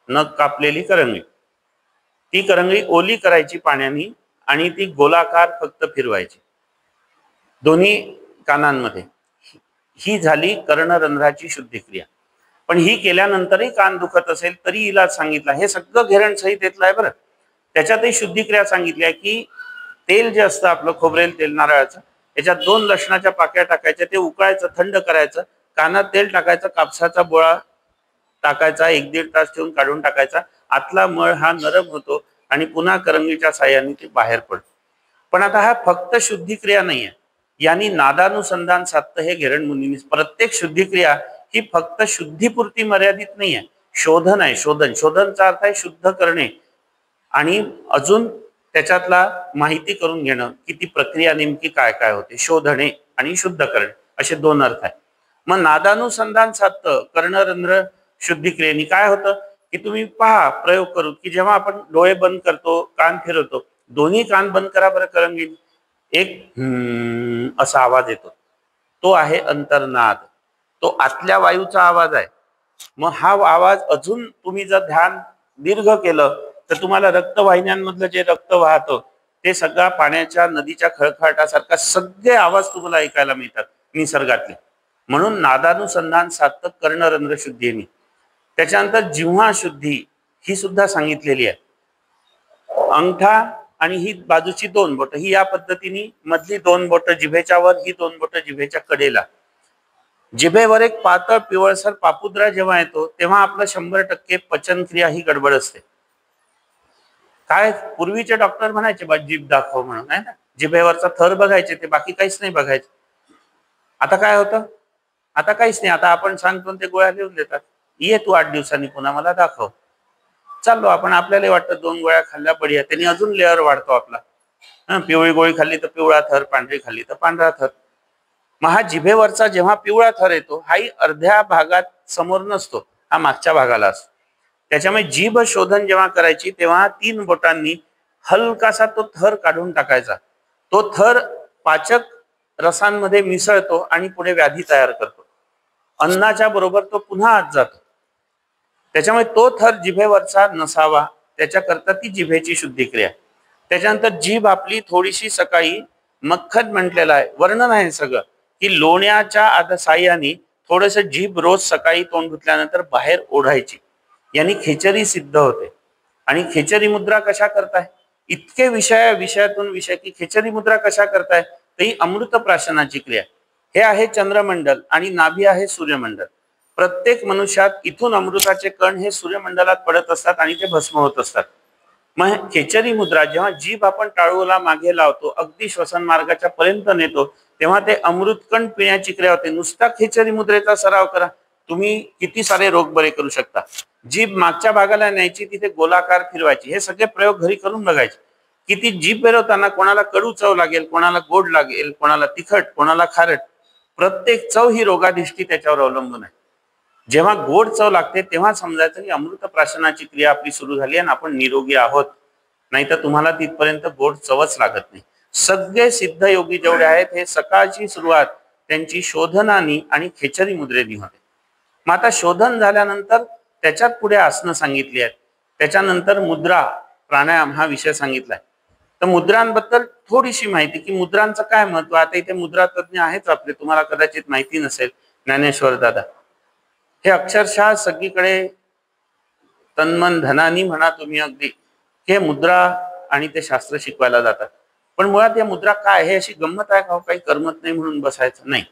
नख कापलेली करंगळी. ती करंगळी ओली करायची पाण्याने आणि ती गोलाकार फक्त फिरवायची दोन्ही कानांमध्ये. ही झाली कर्णरंध्राची शुद्धी क्रिया. पण ही केल्यानंतरही कान दुखत असेल तरी इलाज सांगितला. हे सगळं घेरण संहितेतलं आहे बरं. त्याच्यातही शुद्धी क्रिया सांगितली आहे की तेल जे असतं आपलं खोबरेल तेल नारळाचं, त्याच्यात 2 लसणाच्या पाकळ्या टाकायच्या, ते उकळायचं, थंड करायचं, कानात तेल टाकायचं, कापसाचा बोळा टाकायचा, 1-1.5 तास ठेवून काढून टाकायचा. आतला मळ हा नरम होतो आणि पुन्हा करंगीच्या साह्याने ते बाहेर पडतो. पण आता हा फक्त शुद्धी क्रिया नाही आहे, यांनी नादानुसंधान साधतं हे घेरण मुनींनी. प्रत्येक शुद्धी क्रिया ही फक्त शुद्धीपुरती मर्यादित नाही आहे, शोधन आहे. शोधन, शोधनचा अर्थ आहे शुद्ध करणे आणि अजून त्याच्यातला माहिती करून घेणं की ती प्रक्रिया नेमकी काय काय होते. शोधणे आणि शुद्ध करणे असे 2 अर्थ आहेत. मग नादानुसंधान साधतं कर्णरंध्र शुद्धी क्रियेने. काय होतं की तुम्ही पहा, प्रयोग करू की जेव्हा आपण डोळे बंद करतो, कान फिरवतो, दोन्ही कान बंद करा बरं करंगीने, एक असा आवाज येतो, तो आहे अंतर्नाद, तो आतल्या वायूचा आवाज आहे. मग हा आवाज अजून तुम्ही जर ध्यान दीर्घ केलं तर तुम्हाला रक्तवाहिन्यांमधलं जे रक्त वाहतं ते सगळा पाण्याच्या नदीच्या खळखळाटासारखा सगळे आवाज तुम्हाला ऐकायला मिळतात निसर्गातले. म्हणून नादानुसंधान साधतं कर्णरंध्र शुद्धीने. त्याच्यानंतर जिव्हा शुद्धी ही सुद्धा सांगितलेली आहे. अंगठा आणि ही बाजूची 2 बोटं ही या पद्धतीने, मधली 2 बोटं जिभेच्या वर, ही 2 बोटं जिभेच्या कडेला. जिभेवर एक पातळ पिवळसर पापुद्रा जेव्हा येतो तेव्हा आपलं 100% पचनक्रिया ही गडबड असते. काय पूर्वीचे डॉक्टर म्हणायचे बा जीभ दाखव म्हणून, आहे ना, जिभेवरचा थर बघायचे, ते बाकी काहीच नाही बघायचे. आता काय होतं, आता काहीच नाही. आता आपण सांगतो ते गोळ्या लिहून देतात, ये तू 8 दिवसांनी पुन्हा मला दाखव. चाललो आपण, आपल्याला वाटतं 2 गोळ्या खाल्ल्या बढिया, त्यांनी अजून लेअर वाढतो आपला. पिवळी गोळी खाल्ली तर पिवळा थर, पांढरी खाल्ली तर पांढरा थर. मग हा जिभेवरचा जेव्हा पिवळा थर येतो हाही अर्ध्या भागात समोर नसतो, हा मागच्या भागाला असतो. त्याच्यामुळे जीभ शोधन जेव्हा करायची तेव्हा 3 बोटांनी हलकासा तो थर काढून टाकायचा. तो थर पाचक रसांमध्ये मिसळतो आणि पुढे व्याधी तयार करतो. अन्नाच्या बरोबर तो पुन्हा आत जातो. त्याच्यामुळे तो थर जिभेवरचा नसावा, त्याच्याकरता ती जिभेची शुद्धिक्रिया. त्याच्यानंतर जीभ आपली थोडीशी सकाळी मक्खन म्हटलेलं आहे, वर्णन आहे सगळं, की लोण्याच्या साह्याने थोडस जीभ रोज सकाळी तोंड धुतल्यानंतर बाहेर ओढायची, यांनी खेचरी सिद्ध होते. आणि खेचरी मुद्रा कशा करताय, इतके विषयातून विषय की खेचरी मुद्रा कशा करताय, तर ही अमृत प्राशनाची क्रिया. हे आहे चंद्रमंडल आणि नाभी आहे सूर्यमंडल. प्रत्येक मनुष्यात इथून अमृताचे कण हे सूर्यमंडलात पडत असतात आणि ते भस्म होत असतात. मग खेचरी मुद्रा जेव्हा जीभ आपण टाळूला मागे लावतो, अगदी श्वसन मार्गाच्या पर्यंत नेतो, तेव्हा ते अमृतकण पिण्याची क्रिया होते. नुसता खेचरी मुद्रेचा सराव करा, तुम्ही किती सारे रोग बरे करू शकता. जीभ मागच्या भागाला न्यायची, तिथे गोलाकार फिरवायची. हे सगळे प्रयोग घरी करून बघायचे. किती जीभ फिरवताना कोणाला कडू चव लागेल, कोणाला गोड लागेल, कोणाला तिखट, कोणाला खारट. प्रत्येक चव ही रोगाधिष्टी त्याच्यावर अवलंबून आहे. जेव्हा गोड चव लागते तेव्हा समजायचं की अमृत प्राशनाची क्रिया आपली सुरू झाली आणि आपण निरोगी आहोत. नाहीतर तुम्हाला तिथपर्यंत गोड चवच लागत नाही. सगळे सिद्ध योगी जेवढे आहेत, हे सकाळची सुरुवात त्यांची शोधनानी आणि खेचरी मुद्रेनी होते. मग आता शोधन झाल्यानंतर त्याच्यात पुढे आसनं सांगितली आहेत, त्याच्यानंतर मुद्रा प्राणायाम हा विषय सांगितलाय. तर मुद्रांबद्दल थोडीशी माहिती, की मुद्रांचं काय महत्व. आता इथे मुद्रा तज्ञ आहेच आपले, तुम्हाला कदाचित माहिती नसेल, ज्ञानेश्वर दादा हे अक्षरशः सगळीकडे तन्मन धनानी म्हणा तुम्ही अगदी, हे मुद्रा आणि ते शास्त्र शिकवायला जातात. पण मुळात या मुद्रा काय, हे अशी गंमत आहे का, काही करमत नाही म्हणून बसायचं नाही.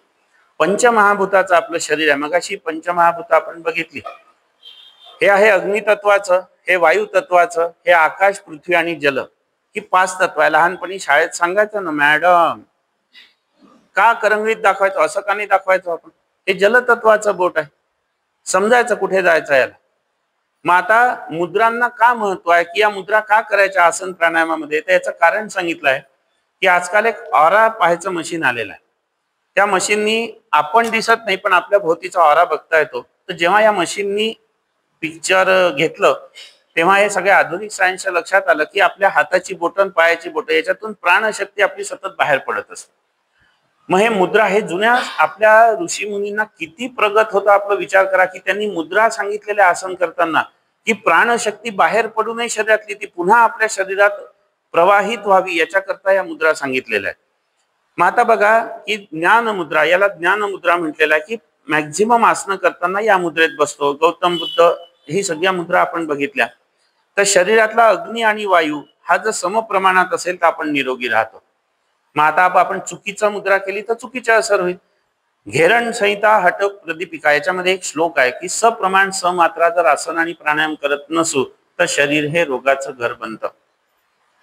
पंचमहाभूताचं आपलं शरीर आहे. मग अशी पंचमहाभूत आपण बघितली. हे आहे अग्नितत्वाचं, हे वायू तत्वाचं, हे आकाश, पृथ्वी आणि जल, ही 5 तत्व आहे. लहानपणी शाळेत सांगायचं ना, मॅडम का करंगळीत दाखवायचं, असं का नाही दाखवायचं आपण, हे जलतत्वाचं बोट आहे, समजायचं कुठे जायचं याला. मग आता मुद्रांना का महत्व आहे, की या मुद्रा का करायच्या आसन प्राणायामामध्ये, तर याचं कारण सांगितलं आहे. की आजकाल एक ऑरा पाहायचं मशीन आलेलं आहे. त्या मशीननी आपण दिसत नाही पण आपल्या भोवतीचा ऑरा बघता येतो. तर जेव्हा या मशीननी पिक्चर घेतलं तेव्हा हे सगळ्या आधुनिक सायन्सच्या लक्षात आलं की आपल्या हाताची बोटं, पायाची बोटं, याच्यातून प्राणशक्ती आपली सतत बाहेर पडत असते. मग हे मुद्रा, हे जुन्या आपल्या ऋषीमुनींना किती प्रगत होतं आपला विचार करा, की त्यांनी मुद्रा सांगितलेले आसन करताना की प्राणशक्ती बाहेर पडू नये शरीरातली, ती पुन्हा आपल्या शरीरात प्रवाहित व्हावी, याच्याकरता या मुद्रा सांगितलेल्या आहेत. मग आता बघा की ज्ञान मुद्रा, याला ज्ञान मुद्रा म्हटलेला आहे, की मॅक्झिमम आसनं करताना या मुद्रेत बसतो. गौतम बुद्ध, ही सगळ्या मुद्रा आपण बघितल्या. तर शरीरातला अग्नी आणि वायू हा जर समप्रमाणात असेल तर आपण निरोगी राहतो. मग आता आपण चुकीचा मुद्रा केली तर चुकीचा असर होईल. घेरण संहिता हटक प्रदीपिका, याच्यामध्ये एक श्लोक आहे की सप्रमाण समात्रा जर आसन आणि प्राणायाम करत नसू तर शरीर हे रोगाचं घर बनतं.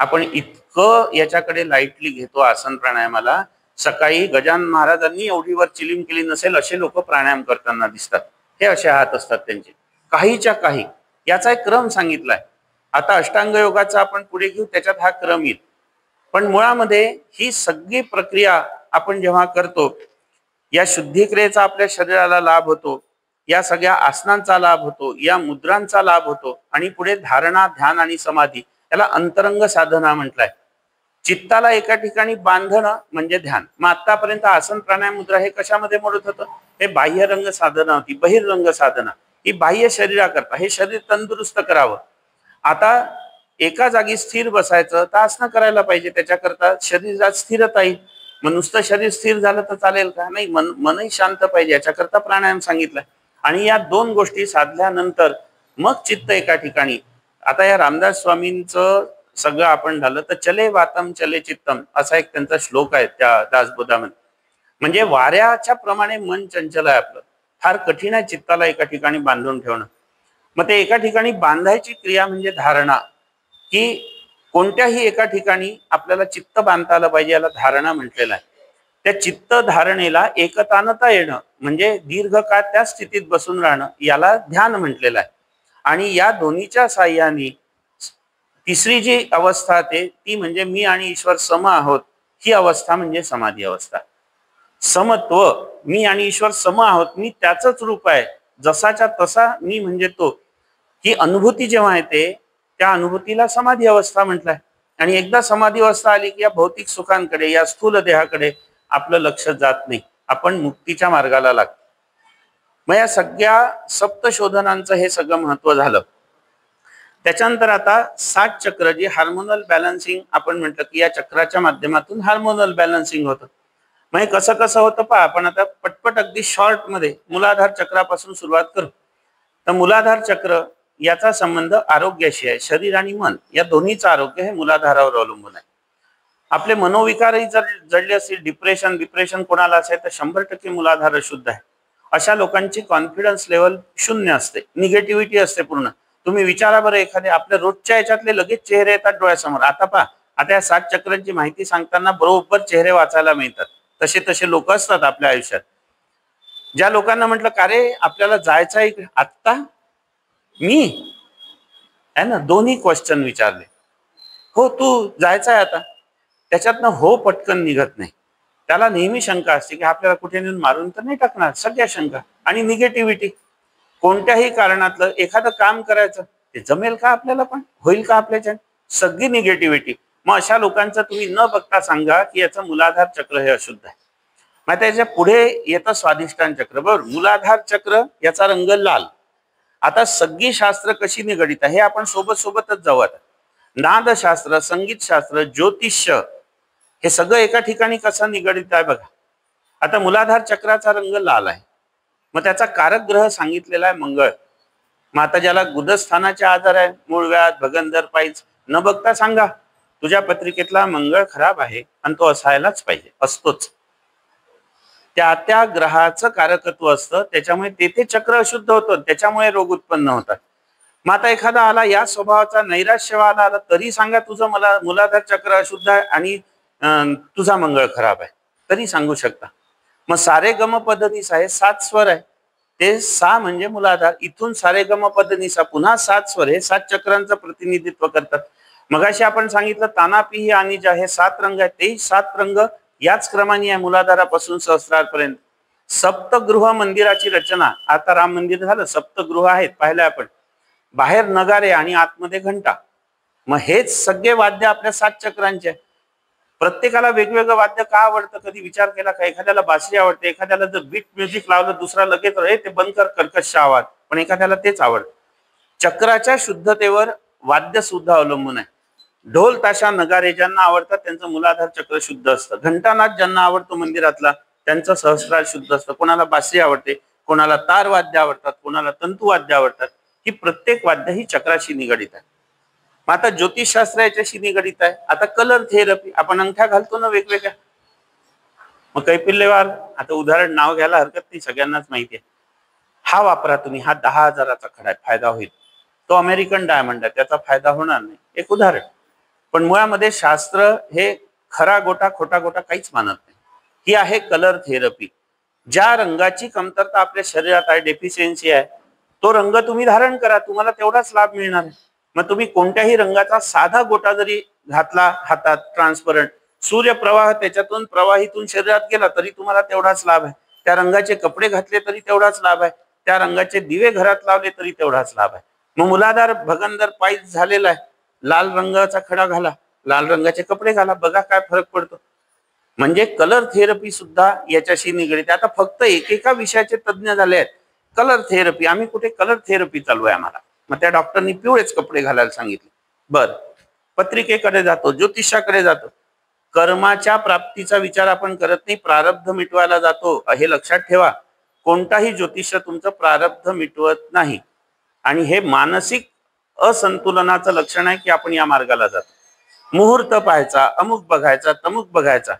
आपण इतकं याच्याकडे लाईटली घेतो आसन प्राणायामाला. सकाळी गजानन महाराजांनी एवढी वर चिलीम केली नसेल असे लोक प्राणायाम करताना दिसतात. हे असे हात असतात त्यांचे, काहीच्या काही. याचा एक क्रम सांगितलाय. आता अष्टांग योगाचा आपण पुढे घेऊ, त्याच्यात हा क्रम येईल. पण मुळामध्ये ही सगळी प्रक्रिया आपण जेव्हा करतो, या शुद्धिक्रियेचा आपल्या शरीराला लाभ होतो, या सगळ्या आसनांचा लाभ होतो, या मुद्रांचा लाभ होतो, आणि पुढे धारणा, ध्यान आणि समाधी, याला अंतरंग साधना म्हटलंय. चित्ताला एका ठिकाणी बांधणं म्हणजे ध्यान. मग आतापर्यंत आसन प्राणायाम मुद्रा हे कशामध्ये मोडत होतं, हे बाह्यरंग साधना होती. बहिरंग साधना ही बाह्य शरीराकरता, हे शरीर तंदुरुस्त करावं. आता एका जागी स्थिर बसायचं तर आसनं करायला पाहिजे, त्याच्याकरता शरीरात स्थिरता येईल. मग नुसतं शरीर स्थिर झालं तर चालेल का, नाही, मनही शांत पाहिजे, याच्याकरता प्राणायाम सांगितलाय. आणि या 2 गोष्टी साधल्यानंतर मग चित्त एका ठिकाणी. आता या रामदास स्वामींचं सगळं आपण झालं तर चले वातम चले चित्तम असा एक त्यांचा श्लोक आहे त्या दासबोधामध्ये. म्हणजे वाऱ्याच्या प्रमाणे मन चंचल आहे आपलं, फार कठीण आहे चित्ताला एका ठिकाणी बांधून ठेवणं. मग ते एका ठिकाणी बांधायची क्रिया म्हणजे धारणा, की कोणत्याही एका ठिकाणी आपल्याला चित्त बांधता आलं पाहिजे, याला धारणा म्हटलेलं आहे. त्या चित्त धारणेला एकतानता येणं म्हणजे दीर्घकाळ त्या स्थितीत बसून राहणं, याला ध्यान म्हटलेलं आहे. आणि या दोन्हीच्या साह्याने तिसरी जी अवस्था आहे ती म्हणजे मी आणि ईश्वर सम आहोत, ही अवस्था म्हणजे समाधी अवस्था. समत्व, मी आणि ईश्वर सम आहोत, मी त्याचंच रूप आहे, जसाच्या तसा मी म्हणजे तो, ही अनुभूती जेव्हा येते त्या अनुभूतीला समाधी अवस्था म्हटलंय. आणि एकदा समाधी अवस्था आली की या भौतिक सुखांकडे, या स्थूल देहाकडे आपलं लक्ष जात नाही, आपण मुक्तीच्या मार्गाला लागतो. मग या सगळ्या सप्तशोधनांचं हे सगळं महत्व झालं. त्याच्यानंतर आता 7 चक्र जी हार्मोनल बॅलन्सिंग आपण म्हटलं की या चक्राच्या माध्यमातून हार्मोनल बॅलन्सिंग होतं. मग हे कसं कसं होतं पहा. आपण आता पटपट अगदी शॉर्ट मध्ये मूलाधार चक्रापासून सुरुवात करू. तर मूलाधार चक्र याचा संबंध आरोग्याशी आहे. शरीर आणि मन या दोन्हीचं आरोग्य हे मूलाधारावर अवलंबून आहे. आपले मनोविकारही जर जडले असतील, डिप्रेशन कोणाला असेल तर 100% मूलाधार अशुद्ध आहे. अशा लोकांची कॉन्फिडन्स लेवल 0 असते, निगेटिव्हिटी असते पूर्ण. तुम्ही विचारा बरं, एखादे आपल्या रोजच्या याच्यातले लगेच चेहरे येतात डोळ्यासमोर. आता पहा, आता या 7 चक्रांची माहिती सांगताना बरोबर चेहरे वाचायला मिळतात. तसे तसे लोक असतात आपल्या आयुष्यात. ज्या लोकांना म्हटलं का रे आपल्याला जायचं आहे आत्ता, मी आहे ना, दोन्ही क्वेश्चन विचारले. हो तू जायचं आहे आता, त्याच्यातनं हो पटकन निघत नाही. त्याला नेहमी शंका असते की आपल्याला कुठे नेऊन मारून तर नाही टाकणार. सगळ्या शंका आणि निगेटिव्हिटी. कोणत्याही कारणातलं एखादं काम करायचं, ते जमेल का आपल्याला, पण होईल का आपल्याच्या, सगळी निगेटिव्हिटी. मग अशा लोकांचं तुम्ही न बघता सांगा की याचं मूलाधार चक्र हे अशुद्ध आहे. मग त्याच्या पुढे येतं स्वाधिष्ठान चक्र. बरोबर, मूलाधार चक्र याचा रंग लाल. आता सगळी शास्त्र कशी निगडित आहे हे आपण सोबत सोबतच जाऊ. आता नादशास्त्र, संगीतशास्त्र, ज्योतिष्य हे सगळं एका ठिकाणी कसं निगडित आहे बघा. आता मूलाधार चक्राचा रंग लाल आहे. मग त्याचा कारक ग्रह सांगितलेला आहे मंगळ. मग आता ज्याला गुदस्थानाचे आजार आहे, मूळव्याध, भगंदर, पायच, न बघता सांगा तुझ्या पत्रिकेतला मंगळ खराब आहे आणि तो असायलाच पाहिजे, असतोच. त्या त्या ग्रहाचं कारकत्व असतं, त्याच्यामुळे तेथे चक्र अशुद्ध होतं, त्याच्यामुळे रोग उत्पन्न होतात. मग आता एखादा आला या स्वभावाचा, नैराश्यवाला आला, तरी सांगा तुझं मला मूलाधार चक्र अशुद्ध आहे आणि तुझा मंगळ खराब आहे, तरी सांगू शकता. मग सारे गम पद्धतीसा आहे, 7 स्वर आहे. ते 6 म्हणजे मूलाधार. इथून सारे गम पद्धतीसा पुन्हा 7 स्वर हे 7 चक्रांचं प्रतिनिधित्व करतात. मगाशी आपण सांगितलं तानापी आणि जे आहे 7 रंग आहेत, तेही 7 रंग याच क्रमाने आहे मूलाधारापासून सहस्रारपर्यंत. सप्तगृह मंदिराची रचना. आता राम मंदिर झालं, सप्तगृह आहेत पाहिलं आपण. बाहेर नगारे आणि आतमध्ये घंटा. मग हेच सगळे वाद्य आपल्या 7 चक्रांचे आहे. प्रत्येकाला वेगवेगळं वाद्य का आवडतं कधी विचार केला का? एखाद्याला बासरी आवडते, एखाद्याला जर बीट म्युझिक लावलं दुसरा लगेच ते बंद कर कर्कश आवाज, पण एखाद्याला तेच आवडतं. चक्राच्या शुद्धतेवर वाद्य सुद्धा अवलंबून आहे. ढोल ताशा नगारे ज्यांना आवडतात त्यांचं मूलाधार चक्र शुद्ध असतं. घंटानाद ज्यांना आवडतो मंदिरातला त्यांचं सहस्रार शुद्ध असतं. कोणाला बासरी आवडते, कोणाला तार वाद्य आवडतात, कोणाला तंतुवाद्य आवडतात. ही प्रत्येक वाद्य ही चक्राशी निगडित आहे. मग आता ज्योतिषशास्त्र याच्याशी निगडित आहे. आता कलर थेरपी, आपण अंगठ्या घालतो ना वेगवेगळ्या. मग कैपिल्यवार, आता उदाहरण नाव घ्यायला हरकत नाही, सगळ्यांनाच माहिती आहे. हा वापरा तुम्ही, हा 10,000चा खडा आहे, फायदा होईल. तो अमेरिकन डायमंड आहे, त्याचा फायदा होणार नाही, एक उदाहरण. पण मुळामध्ये शास्त्र हे खरा गोटा खोटा गोटा काहीच मानत नाही. ही आहे कलर थेरपी. ज्या रंगाची कमतरता आपल्या शरीरात आहे, डेफिशियन्सी आहे, तो रंग तुम्ही धारण करा, तुम्हाला तेवढाच लाभ मिळणार आहे. मग तुम्ही कोणत्याही रंगाचा साधा गोटा जरी घातला हातात, ट्रान्सपरंट, सूर्यप्रवाह त्याच्यातून प्रवाहितून शरीरात गेला तरी तुम्हाला तेवढाच लाभ आहे. त्या रंगाचे कपडे घातले तरी तेवढाच लाभ आहे. त्या रंगाचे दिवे घरात लावले तरी तेवढाच लाभ आहे. मग मूलाधार भगंदर पायच झालेला आहे, लाल रंगाचा खडा घाला, लाल रंगाचे कपडे घाला, बघा काय फरक पडतो. म्हणजे कलर थेरपी सुद्धा याच्याशी निगडित. आता फक्त एकेका विषयाचे तज्ज्ञ झाले आहेत. कलर थेरपी, आम्ही कुठे कलर थेरपी चालू आहे आम्हाला. मग त्या डॉक्टरनी पिवळेच कपडे घालायला सांगितले. बर, पत्रिकेकडे जातो, ज्योतिषाकडे जातो. कर्माच्या प्राप्तीचा विचार आपण करत नाही, प्रारब्ध मिटवायला जातो. हे लक्षात ठेवा, कोणताही ज्योतिष तुमचं प्रारब्ध मिटवत नाही. आणि हे मानसिक असंतुलनाचं लक्षण आहे की आपण या मार्गाला जातो. मुहूर्त पाहायचा, अमुक बघायचा, तमुक बघायचा.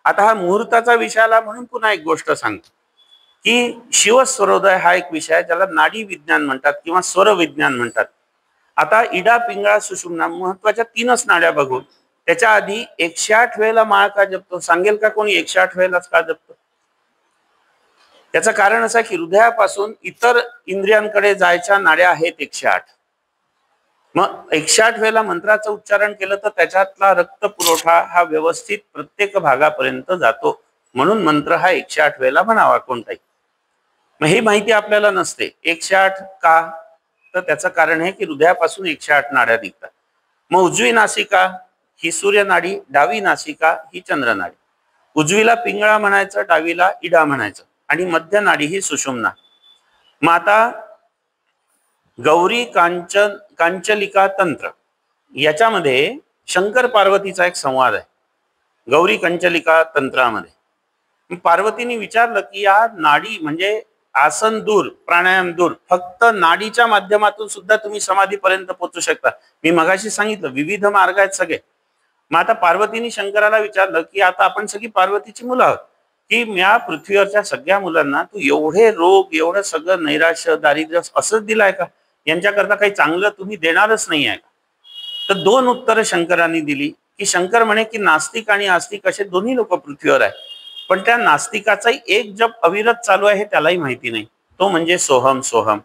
आता हा मुहूर्ताचा विषय आला म्हणून पुन्हा एक गोष्ट सांगतो की शिवस्वरोदय हा एक विषय आहे, ज्याला नाडी विज्ञान म्हणतात किंवा स्वर विज्ञान म्हणतात. आता इडा, पिंगळा, सुषुम्ना महत्वाच्या 3च नाड्या बघून त्याच्या आधी 108 वेळेला माळ का जपतो? सांगेल का कोणी 108 वेळेलाच का जपतो? त्याचं कारण असं की हृदयापासून इतर इंद्रियांकडे जायच्या नाड्या आहेत 108. मग 108 वेळेला मंत्राचं उच्चारण केलं तर त्याच्यातला रक्त पुरवठा हा व्यवस्थित प्रत्येक भागापर्यंत जातो. म्हणून मंत्र हा 108 वेळेला म्हणावा कोणताही. मग ही माहिती आपल्याला नसते. 108 का? तर त्याचं कारण आहे की हृदयापासून 108 नाड्या निघतात. मग उजवी नासिका ही सूर्य नाडी, डावी नासिका ही चंद्र नाडी. उजवीला पिंगळा म्हणायचं, डावीला इडा म्हणायचं आणि मध्य नाडी ही सुषुम्ना. मग आता गौरी कांचलिका तंत्र याच्यामध्ये शंकर पार्वतीचा एक संवाद आहे. गौरी कंचलिका तंत्रामध्ये पार्वतीने विचारलं की या नाडी म्हणजे आसन दूर, प्राणायाम दूर, फक्त नाडीच्या माध्यमातून सुद्धा तुम्ही समाधीपर्यंत पोहोचू शकता. मी मगाशी सांगितलं विविध मार्ग आहेत सगळे. मग आता पार्वतीने शंकराला विचारलं की आता आपण सगळी पार्वतीची मुलं आहोत, की या पृथ्वीवरच्या सगळ्या मुलांना तू एवढे रोग, एवढं सगळं नैराश्य, दारिद्र्य असंच दिलाय का? यांच्याकरता काही चांगलं तुम्ही देणारच नाही आहे का? तर दोन उत्तरं शंकरांनी दिली. की शंकर म्हणे की नास्तिक आणि आस्तिक असे दोन्ही लोक पृथ्वीवर आहे, पण त्या नास्तिकाचाही एक जप अविरत चालू आहे हे त्यालाही माहिती नाही, तो म्हणजे सोहम सोहम.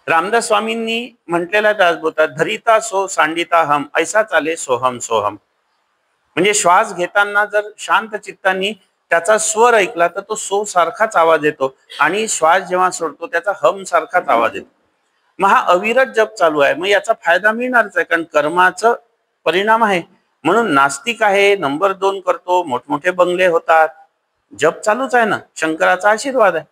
रामदास स्वामींनी म्हटलेला दासबोधात, धरिता सो सांडिता हम, ऐसा चाले सोहम सोहम. म्हणजे श्वास घेताना जर शांत चित्तांनी त्याचा स्वर ऐकला तर तो सो सारखाच आवाज येतो, आणि श्वास जेव्हा सोडतो त्याचा हम सारखाच आवाज येतो. मग हा अविरत जप चालू आहे, मग याचा फायदा मिळणारच आहे, कारण कर्माचं परिणाम आहे. म्हणून नास्तिक आहे, नंबर 2 करतो, मोठमोठे बंगले होतात, जप चालूच आहे ना, शंकराचा आशीर्वाद आहे.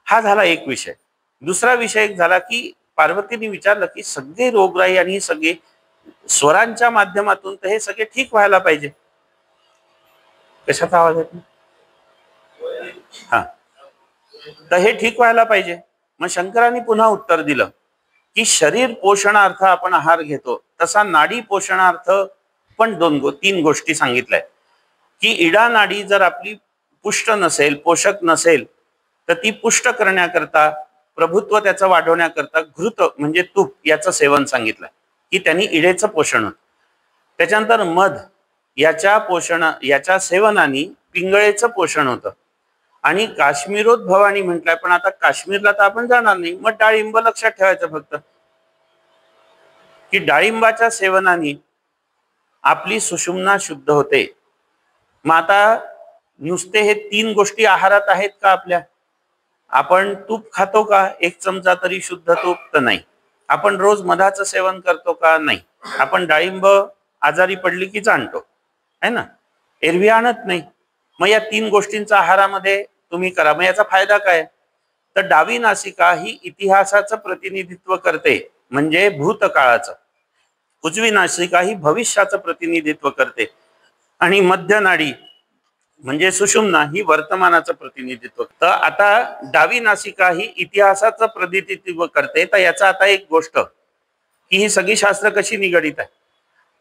हा झाला एक विषय. दुसरा विषय एक झाला की पार्वतीने विचारलं की सगळे रोगराई आणि ही सगळे स्वरांच्या माध्यमातून, तर हे सगळे ठीक व्हायला पाहिजे. कशाचा आवाज येतो? हा, तर हे ठीक व्हायला पाहिजे. मग शंकरांनी पुन्हा उत्तर दिलं की शरीर पोषणार्थ आपण आहार घेतो, तसा नाडी पोषणार्थ पण 3 गोष्टी सांगितल्या. की इडा नाडी जर आपली पुष्ट नसेल, पोषक नसेल, तर ती पुष्ट करण्याकरता, प्रभुत्व त्याचं वाढवण्याकरता घृत म्हणजे तूप याचं सेवन सांगितलं की त्यांनी इडेचं पोषण होतं. त्याच्यानंतर मध याच्या सेवनाने पिंगळेचं पोषण होतं. आणि काश्मीरोद्भवानी म्हटलंय, पण आता काश्मीरला तर आपण जाणार नाही, मग डाळिंब लक्षात ठेवायचं फक्त, की डाळिंबाच्या सेवनाने आपली सुषुम्ना शुद्ध होते. मग आता नुसते हे 3 गोष्टी आहारात आहेत का आपल्या? आपण तूप खातो का? 1 चमचा तरी शुद्ध तूप? तर नाही. आपण रोज मधाचं सेवन करतो का? नाही. आपण डाळिंब आजारी पडली की जाणतो आहे ना, एरवी आणत नाही. मग या 3 गोष्टींचा आहारामध्ये तुम्ही करा. मग याचा फायदा काय? तर डावी नासिका ही इतिहासाचं प्रतिनिधित्व करते, म्हणजे भूतकाळाचं. उजवी नासिका ही भविष्याचं प्रतिनिधित्व करते, आणि मध्य नाडी म्हणजे सुषुम्ना ही वर्तमानाचं प्रतिनिधित्व. तर आता डावी नासिका ही इतिहासाचं प्रतिनिधित्व करते. तर याचा आता एक गोष्ट की ही सगळी शास्त्र कशी निगडित आहे.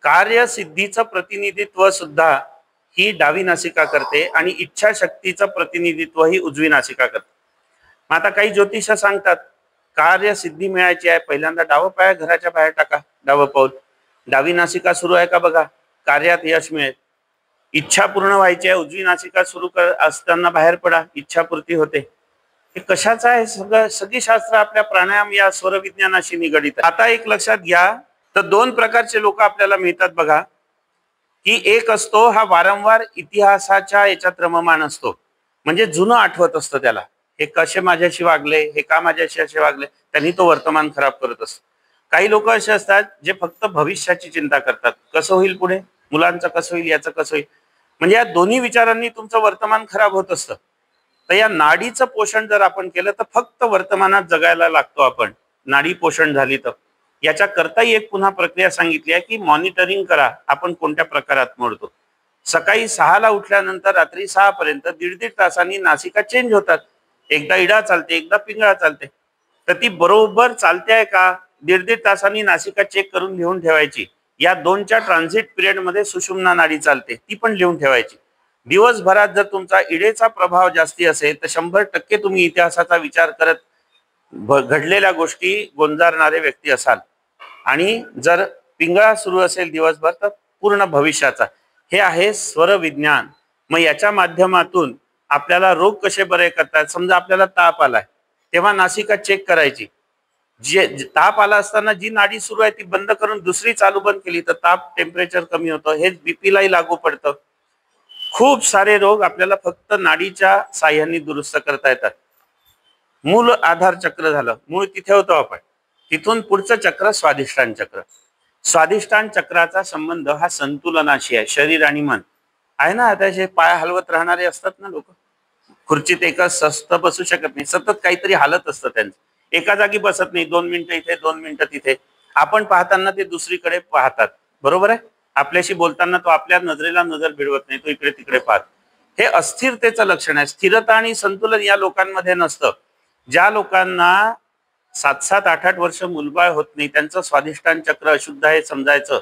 कार्यसिद्धीचं प्रतिनिधित्व सुद्धा ही डावी नासिका करते, आणि इच्छाशक्तीचं प्रतिनिधित्व ही उजवी नासिका करते. मग आता काही ज्योतिष सांगतात कार्यसिद्धी मिळायची आहे, पहिल्यांदा डावं पाय घराच्या बाहेर टाका, डावं पाऊल, डावी नासिका सुरू आहे का बघा, कार्यात यश मिळेल. इच्छा पूर्ण व्हायची आहे, उजवी नासिका सुरू असताना बाहेर पडा, इच्छापूर्ती होते. हे कशाचं आहे? सगळी शास्त्र आपल्या प्राणायाम या स्वर विज्ञानाशी निगडित आहे. आता एक लक्षात घ्या, तर 2 प्रकारचे लोक आपल्याला मिळतात बघा. की एक असतो हा वारंवार इतिहासाच्या याच्यात रममान असतो, म्हणजे जुनं आठवत असतं त्याला, हे कसे माझ्याशी वागले, हे का माझ्याशी असे वागले, त्यांनी तो वर्तमान खराब करत असतो. काही लोक असे असतात जे फक्त भविष्याची चिंता करतात, कसं होईल पुढे, मुलांचं कसं होईल, याचं कसं होईल. म्हणजे या दोन्ही विचारांनी तुमचं वर्तमान खराब होत असतं. तर या नाडीचं पोषण जर आपण केलं तर फक्त वर्तमानात जगायला लागतो आपण. नाडी पोषण झाली तर याच्या करताही एक पुन्हा प्रक्रिया सांगितली आहे की मॉनिटरिंग करा, आपण कोणत्या प्रकारात मोडतो. सकाळी 6ला उठल्यानंतर रात्री 6 पर्यंत 1.5 तासांनी नासिका चेंज होतात. एकदा इडा चालते, एकदा पिंगळा चालते. तर ती बरोबर चालते आहे का, 1.5 तासांनी नासिका चेक करून लिहून ठेवायची. या 2च्या ट्रान्झिट पिरियड मध्ये सुषुम्ना नाडी चालते, ती पण लिहून ठेवायची. दिवसभरात जर तुमचा इडेचा प्रभाव जास्ती असेल तर 100% तुम्ही इतिहासाचा विचार करत घडलेल्या गोष्टी गोंजारणारे व्यक्ती असाल, आणि जर पिंगळा सुरू असेल दिवसभर तर पूर्ण भविष्याचा. हे आहे स्वर विज्ञान. मग याच्या माध्यमातून आपल्याला रोग कसे बरे करतात. समजा आपल्याला ताप आलाय, तेव्हा नासिका चेक करायची. जे ताप आला असताना जी नाडी सुरू आहे ती बंद करून दुसरी चालू बंद केली तर ताप, टेम्परेचर कमी होतं. हे बीपीलाही लागू पडतं. खूप सारे रोग आपल्याला फक्त नाडीच्या साह्याने दुरुस्त करता येतात. मूल आधार चक्र झालं, मूळ तिथे होतो आपण, तिथून पुढचं चक्र स्वाधिष्ठान चक्र. स्वाधिष्ठान चक्राचा संबंध हा संतुलनाशी आहे, शरीर आणि मन आहे ना. आता जे पाय हलवत राहणारे असतात ना लोक, खुर्चीत एका स्वस्थ बसू शकत नाही, सतत काहीतरी हालत असतं त्यांचं, एका जागी बसत नाही, 2 मिनिटं इथे 2 मिनिटं तिथे. आपण पाहताना ते दुसरीकडे पाहतात, बरोबर आहे. आपल्याशी बोलताना तो आपल्या नजरेला नजर भिडवत नाही, तो इकडे तिकडे पाहत. हे अस्थिरतेचं लक्षण आहे. स्थिरता आणि संतुलन या लोकांमध्ये नसतं. ज्या लोकांना 7-7, 8-8 वर्ष मुलबाळ होत नाही, त्यांचं स्वाधिष्ठान चक्र अशुद्ध आहे समजायचं.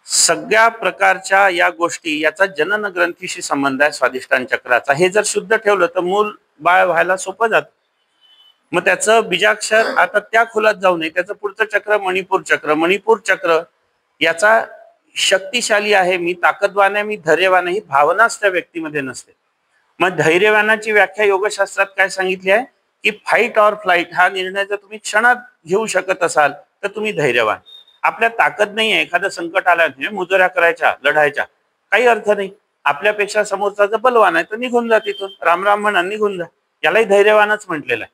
सगळ्या प्रकारच्या या गोष्टी याचा जनन ग्रंथीशी संबंध आहे स्वाधिष्ठान चक्राचा. हे जर शुद्ध ठेवलं तर मूल बाळ व्हायला सोपं जातं. मग त्याचं बीजाक्षर आता त्या खोलात जाऊ नये. त्याचं पुढचं चक्र मणिपूर चक्र. मणिपूर चक्र याचा शक्तिशाली आहे, मी ताकदवान आहे, मी धैर्यवान आहे, ही भावनाच त्या व्यक्तीमध्ये नसते. मग धैर्यवानाची व्याख्या योगशास्त्रात काय सांगितली आहे की फाईट ऑर फ्लाईट हा निर्णय जर तुम्ही क्षणात घेऊ शकत असाल तर तुम्ही धैर्यवान. आपल्या ताकद नाही आहे, एखादं संकट आलं मुजऱ्या करायच्या, लढायच्या, काही अर्थ नाही. आपल्यापेक्षा समोरचा जर बलवान आहे तर निघून जा तिथून, राम राम म्हणा निघून जा. यालाही धैर्यवानच म्हटलेलं आहे.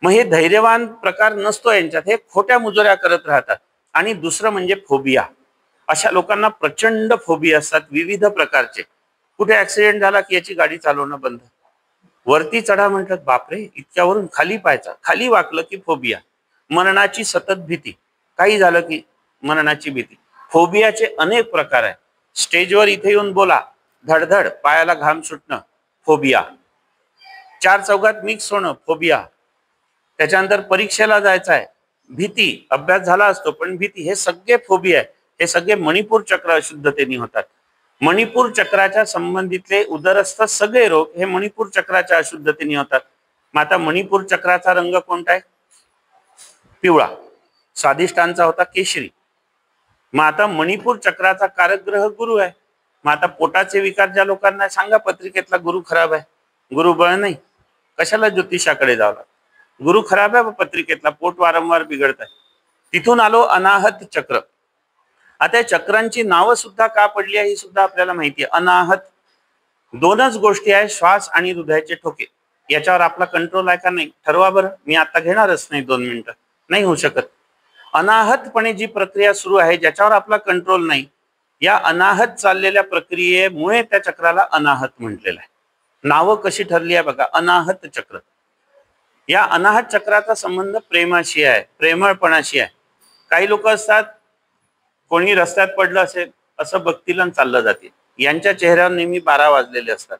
मग हे धैर्यवान प्रकार नसतो यांच्यात, हे खोट्या मुजऱ्या करत राहतात. आणि दुसरं म्हणजे फोबिया. अशा लोकांना प्रचंड फोबिया असतात विविध प्रकारचे. कुठे ऍक्सिडेंट झाला की याची गाडी चालवणं बंद, वरती चढा म्हणतात बापरे इतक्यावरून खाली पाहायचा, खाली वाकलं की फोबिया. मरणाची सतत भीती, काही झालं की मरणाची भीती. फोबियाचे अनेक प्रकार आहे. स्टेजवर इथे येऊन बोला, धडधड पायाला घाम सुटणं, फोबिया. 4 चौघात मिक्स होणं, फोबिया. त्याच्यानंतर परीक्षेला जायचं आहे, भीती. अभ्यास झाला असतो पण भीती. हे सगळे फोबिया आहे. हे सगळे मणिपूर चक्र अशुद्धतेने होतात. मणिपूर चक्राच्या संबंधितले उदरस्थ सगळे रोग हे मणिपूर चक्राच्या अशुद्धतेने होतात. मग आता मणिपूर चक्राचा रंग कोणता आहे? पिवळा. स्वाधिष्ठानचा होता केशरी. मग आता मणिपूर चक्राचा कारक ग्रह गुरु आहे. मग आता पोटाचे विकार ज्या लोकांना सांगा पत्रिकेतला गुरु खराब आहे, गुरु बळ नाही, कशाला ज्योतिषाकडे जावं? गुरु खराब आहे पत्रिकेतला, पोट वारंवार बिघडत आहे. तिथून आलो अनाहत चक्र. आता या चक्रांची नावं सुद्धा का पडली आहे ही सुद्धा आपल्याला माहिती आहे. अनाहत 2च गोष्टी आहे, श्वास आणि हृदयाचे ठोके. याच्यावर आपला कंट्रोल आहे का नाही ठरवा बरं. मी आता घेणारच नाही 2 मिनिटं, नाही होऊ शकत. अनाहतपणे जी प्रक्रिया सुरू आहे ज्याच्यावर आपला कंट्रोल नाही, या अनाहत चाललेल्या प्रक्रियेमुळे त्या चक्राला अनाहत म्हटलेलं आहे. नावं कशी ठरली आहे बघा, अनाहत चक्र. या अनाहत चक्राचा संबंध प्रेमाशी आहे, प्रेमळपणाशी आहे. काही लोक असतात, कोणी रस्त्यात पडलं असेल असं बघतील आणि चाललं जातील. यांच्या चेहऱ्यावर नेहमी 12 वाजलेले असतात.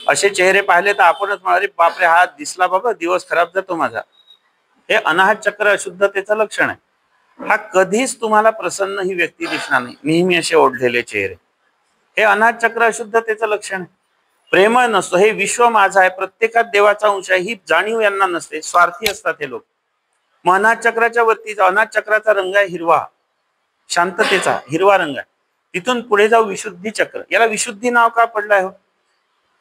असे चेहरे पाहिले तर आपणच म्हणाले बापरे हा दिसला बाबा दिवस खराब जातो माझा. हे अनाहत चक्र अशुद्धतेचं लक्षण आहे. हा कधीच तुम्हाला प्रसन्न ही व्यक्ती दिसणार नाही, नेहमी असे ओढलेले चेहरे. हे अनाहत चक्र अशुद्धतेचं लक्षण आहे. प्रेमळ नसतो. हे विश्व माझं आहे, प्रत्येकात देवाचा अंश आहे, ही जाणीव यांना नसते. स्वार्थी असतात हे लोक. मग अनाहत चक्राच्या वरतीचा अनाहत चक्राचा रंग आहे हिरवा, शांततेचा हिरवा रंग आहे. तिथून पुढे जाऊ विशुद्धी चक्र. याला विशुद्धी नाव का पडलं आहे?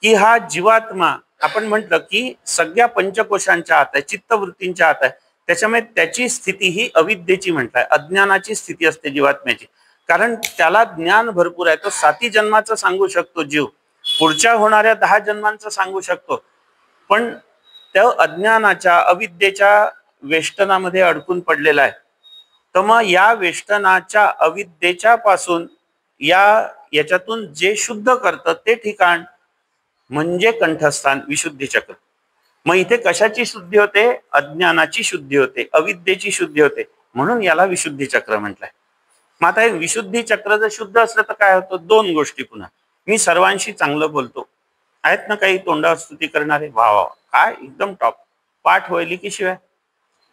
की हा जीवात्मा आपण म्हटलं की सगळ्या पंचकोशांच्या आत आहे, चित्तवृत्तींच्या आत आहे. त्याच्यामुळे त्याची स्थिती ही अविद्येची म्हटलंय, अज्ञानाची स्थिती असते जीवात्म्याची. कारण त्याला ज्ञान भरपूर आहे. तो 7 जन्माचं सांगू शकतो जीव, पुढच्या होणाऱ्या 10 जन्मांचं सांगू शकतो. पण त्या अज्ञानाच्या अविद्येच्या वेष्टनामध्ये अडकून पडलेला आहे. तर मग या वेष्टनाच्या अविद्येच्या पासून याच्यातून जे शुद्ध करतं ते ठिकाण म्हणजे कंठस्थान, विशुद्धी चक्र. मग इथे कशाची शुद्धी होते? अज्ञानाची शुद्धी होते, अविद्येची शुद्धी होते. म्हणून याला विशुद्धी चक्र म्हटलंय. मग आता हे विशुद्धी चक्र जर शुद्ध असलं तर काय होतं? 2 गोष्टी. पुन्हा मी सर्वांशी चांगलं बोलतो. आहेत ना काही तोंडावर स्तुती करणारे, वा वा काय एकदम टॉप, पाठ व्हायली की शिवाय.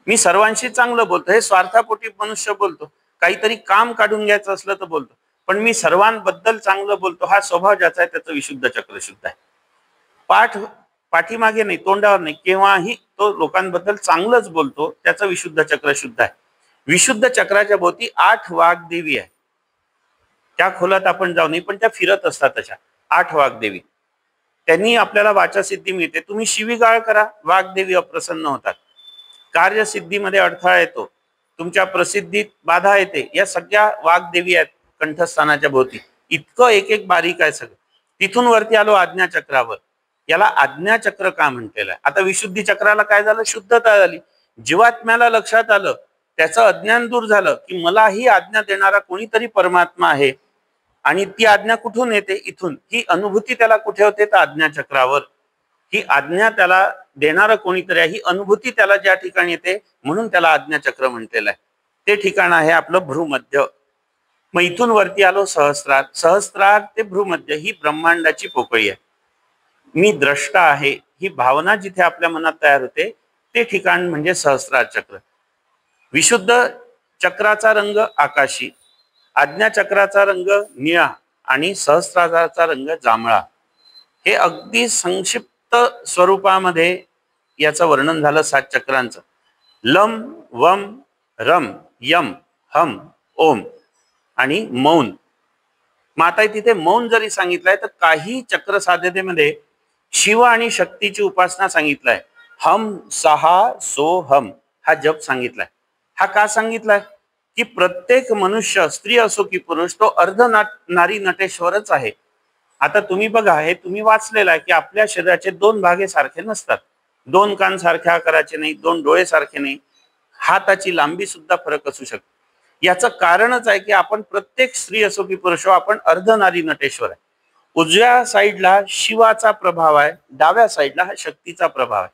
मी सर्वांशी चांगलं बोलतो, हे स्वार्थापोटी मनुष्य बोलतो. काहीतरी काम काढून घ्यायचं असलं तर बोलतो. पण मी सर्वांबद्दल चांगलं बोलतो हा स्वभाव ज्याचा आहे त्याचं विशुद्ध चक्र शुद्ध आहे. पाठीमागे नाही, तोंडावर नाही, केव्हाही तो लोकांबद्दल चांगलंच बोलतो, त्याचं विशुद्ध चक्र शुद्ध आहे. विशुद्ध चक्राच्या भोवती 8 वाघदेवी आहे. त्या खोलात आपण जाऊ नये, पण त्या फिरत असतात अशा 8 वाघदेवी. त्यांनी आपल्याला वाचासिद्धी मिळते. तुम्ही शिवीगाळ करा, वाघदेवी अप्रसन्न होतात. कार्यसिद्धीमध्ये अडथळा येतो, तुमच्या प्रसिद्धीत बाधा येते. या सगळ्या वाघदेवी आहेत कंठस्थानाच्या भोवती. इतकं एक बारीक आहे सगळं. तिथून वरती आलो आज्ञा चक्रावर. याला आज्ञा चक्र का म्हटलेलं आहे? आता विशुद्धी चक्राला काय झालं? शुद्धता झाली. जीवात्म्याला लक्षात आलं, त्याचं अज्ञान दूर झालं की मला ही आज्ञा देणारा कोणीतरी परमात्मा आहे. आणि ती आज्ञा कुठून येते? इथून. ही अनुभूती त्याला कुठे होते? तर आज्ञा चक्रावर. ही आज्ञा त्याला देणारं कोणीतरी आहे, ही अनुभूती त्याला ज्या ठिकाणी येते म्हणून त्याला आज्ञाचक्र म्हटलेलं आहे. ते ठिकाण आहे आपलं भ्रूमध्य. मग इथून वरती आलो सहस्रार. सहस्रार ते भ्रूमध्य ही ब्रह्मांडाची पोकळी आहे. मी द्रष्टा आहे ही भावना जिथे आपल्या मनात तयार होते ते ठिकाण म्हणजे सहस्रार चक्र. विशुद्ध चक्राचा रंग आकाशी, आज्ञा चक्राचा रंग निळा आणि सहस्राराचा रंग जांभळा. हे अगदी संक्षिप्त स्वरूपामध्ये याचं वर्णन झालं 7 चक्रांचं. लम वम रम यम हम ओम आणि मौन. मग आता तिथे मौन जरी सांगितलंय तर काही चक्र साधनेमध्ये शिव आणि शक्तीची उपासना सांगितलाय. हम सहा सो हम हा जप सांगितलाय. हा का सांगितलाय की प्रत्येक मनुष्य स्त्री असो की पुरुष तो अर्ध नारी नटेश्वरच आहे. आता तुम्ही बघा, हे तुम्ही वाचलेलं आहे की आपल्या शरीराचे 2 भाग सारखे नसतात. 2 कान सारख्या आकाराचे नाही, 2 डोळे सारखे नाही, हाताची लांबी सुद्धा फरक असू शकते. याचं कारणच आहे की आपण प्रत्येक स्त्री असो की पुरुष आपण अर्ध नारी नटेश्वर आहे. उजव्या साईडला शिवाचा प्रभाव आहे, डाव्या साईडला हा शक्तीचा प्रभाव आहे.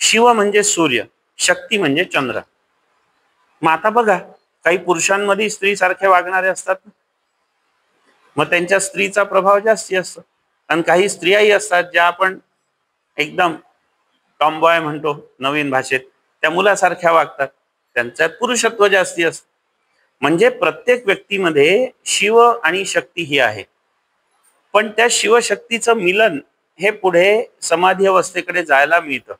शिव म्हणजे सूर्य, शक्ती म्हणजे चंद्र. मग आता बघा, काही पुरुषांमध्ये स्त्री सारखे वागणारे असतात, मग त्यांच्या स्त्रीचा प्रभाव जास्ती असतो. आणि काही स्त्रियाही असतात ज्या आपण एकदम टॉमबॉय म्हणतो नवीन भाषेत, त्या मुलासारख्या वागतात, त्यांच्यात पुरुषत्व जास्ती असतं. म्हणजे प्रत्येक व्यक्तीमध्ये शिव आणि शक्ती ही आहे. पण त्या शिवशक्तीचं मिलन हे पुढे समाधी अवस्थेकडे जायला मिळतं.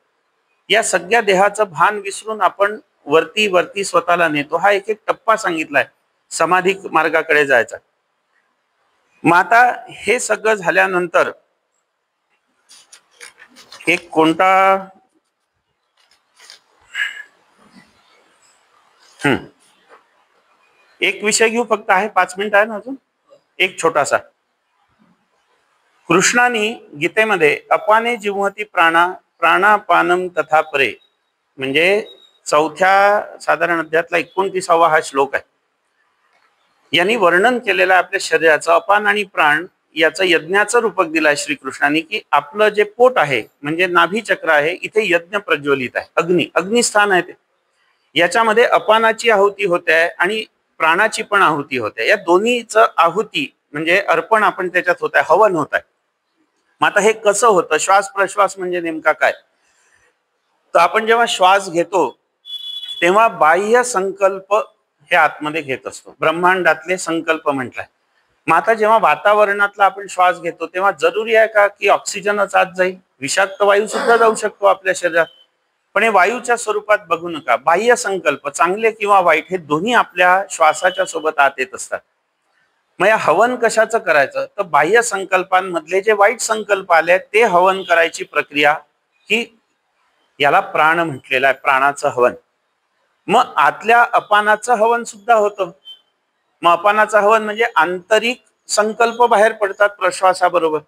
या सगळ्या देहाचं भान विसरून आपण वरती वरती स्वतःला नेतो. हा एक एक टप्पा सांगितलाय समाधी मार्गाकडे जायचा. मग आता हे सगळं झाल्यानंतर एक कोणता एक विषय घेऊ, फक्त आहे 5 मिनिट आहे ना अजून. एक छोटासा, कृष्णाने गीतेमध्ये अपाने जिव्हती प्राणा प्राणापानम तथा परे म्हणजे 4थ्या साधारण अध्यायातला 29वा हा श्लोक आहे. यांनी वर्णन केलेलं आपल्या शरीराचं अपान आणि प्राण याचं यज्ञाचं रूपक दिलंय श्रीकृष्णाने, की आपलं जे पोट आहे म्हणजे नाभी चक्र आहे, इथे यज्ञ प्रज्वलित आहे. अग्निस्थान आहे ते. याच्यामध्ये अपानाची आहुती होते आणि प्राणाची पण आहुती होते. या दोन्हीचं आहुती म्हणजे अर्पण आपण त्याच्यात होत आहे, हवन होत आहे. मग आता हे कसं होतं? श्वास प्रश्वास म्हणजे नेमका काय? तर आपण जेव्हा श्वास घेतो तेव्हा बाह्य संकल्प हे आतमध्ये घेत असतो. ब्रह्मांडातले संकल्प म्हटलाय. मग आता जेव्हा वातावरणातला आपण श्वास घेतो तेव्हा जरुरी आहे का की ऑक्सिजनच आत जाईल? विषाक्त वायू सुद्धा जाऊ शकतो आपल्या शरीरात. पण हे वायूच्या स्वरूपात बघू नका. बाह्य संकल्प चांगले किंवा वाईट हे दोन्ही आपल्या श्वासाच्या सोबत आत येत असतात. मग या हवन कशाचं करायचं? तर बाह्य संकल्पांमधले जे वाईट संकल्प आले ते हवन करायची प्रक्रिया ही याला प्राण म्हटलेलं आहे, प्राणाचं हवन. मग आतल्या अपानाचं हवन सुद्धा होतं. मग अपानाचं हवन म्हणजे आंतरिक संकल्प बाहेर पडतात प्रश्वासाबरोबर.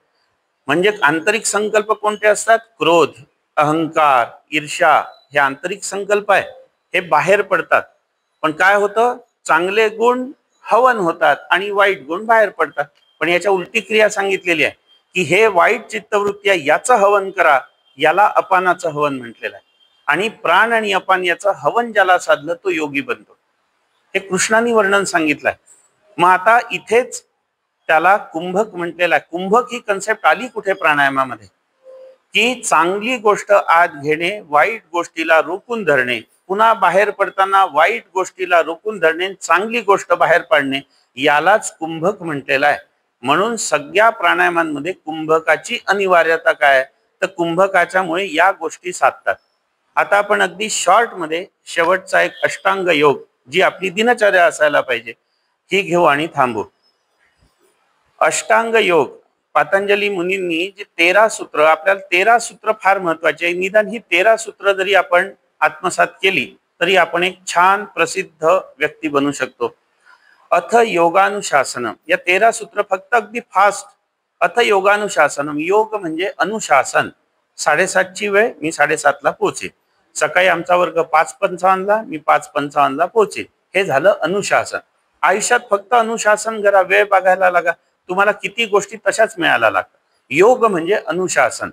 म्हणजे आंतरिक संकल्प कोणते असतात? क्रोध, अहंकार, ईर्ष्या हे आंतरिक संकल्प आहे, हे बाहेर पडतात. पण काय होतं? चांगले गुण हवन होतात आणि वाईट गुण बाहेर पडतात. पण याच्या उलटी क्रिया सांगितलेली आहे की हे वाईट चित्तवृत्ती आहे याचं हवन करा, याला अपानाचं हवन म्हटलेलं आहे. आणि प्राण आणि अपान याचं हवन ज्याला साधलं तो योगी बनतो. हे कृष्णाने वर्णन सांगितलंय. मग आता इथेच त्याला कुंभक म्हटलेलं आहे. कुंभक ही कन्सेप्ट आली कुठे? प्राणायामामध्ये. की चांगली गोष्ट आत घेणे, वाईट गोष्टीला रोखून धरणे, पुन्हा बाहेर पडताना वाईट गोष्टीला रोखून धरणे, चांगली गोष्ट बाहेर पाडणे, यालाच कुंभक म्हटलेलं आहे. म्हणून सगळ्या प्राणायामांमध्ये कुंभकाची अनिवार्यता काय? तर कुंभकाच्यामुळे या गोष्टी साधतात. आता आपण अगदी शॉर्ट मध्ये शेवटचा एक अष्टांग योग जी आपली दिनचर्या असायला पाहिजे ही घेऊ आणि थांबू. अष्टांग योग पतंजली मुनींनी जे 13 सूत्र, आपल्याला 13 सूत्र फार महत्वाचे आहे. निदान ही 13 सूत्र जरी आपण आत्मसात केली तरी आपण एक छान प्रसिद्ध व्यक्ती बनू शकतो. अथ योगानुशासनम, या 13 सूत्र फक्त अगदी फास्ट. अथ योगानुशासनम, योग म्हणजे अनुशासन. 7:30ची वेळ, मी 7:30ला पोहोचेन. सकाळी आमचा वर्ग 5:55ला, मी 5:55ला पोहोचेन. हे झालं अनुशासन. आयुष्यात फक्त अनुशासन करा, वेळ बघायला लागा, तुम्हाला किती गोष्टी तशाच मिळायला लागतात. योग म्हणजे अनुशासन.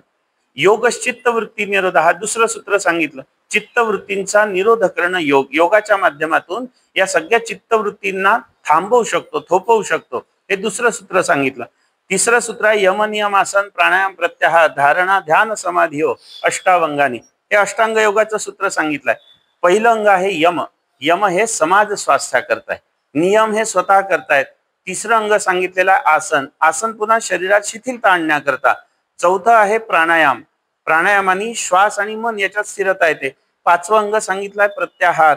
योगश्चित्तवृत्ती निरोध हा दुसरं सूत्र सांगितलं. चित्तवृत्तींचा निरोध करणं योग, योगाच्या माध्यमातून या सगळ्या चित्तवृत्तींना थांबवू शकतो, थोपवू शकतो, हे दुसरं सूत्र सांगितलं. तिसरं सूत्र आहे यम नियम आसन प्राणायाम प्रत्याहार धारणा ध्यान समाधी हो अष्टावंगानी, हे अष्टांग योगाचं सूत्र सांगितलंय. पहिलं अंग आहे यम. यम हे समाज स्वास्थ्या करताय, नियम हे स्वतः करतायत. तिसरं अंग सांगितलेलं आहे आसन. आसन पुन्हा शरीरात शिथिलता आणण्याकरता. चौथं आहे प्राणायाम. प्राणायामाने श्वास आणि मन याच्यात स्थिरता येते. पाचवं अंग सांगितलंय प्रत्याहार.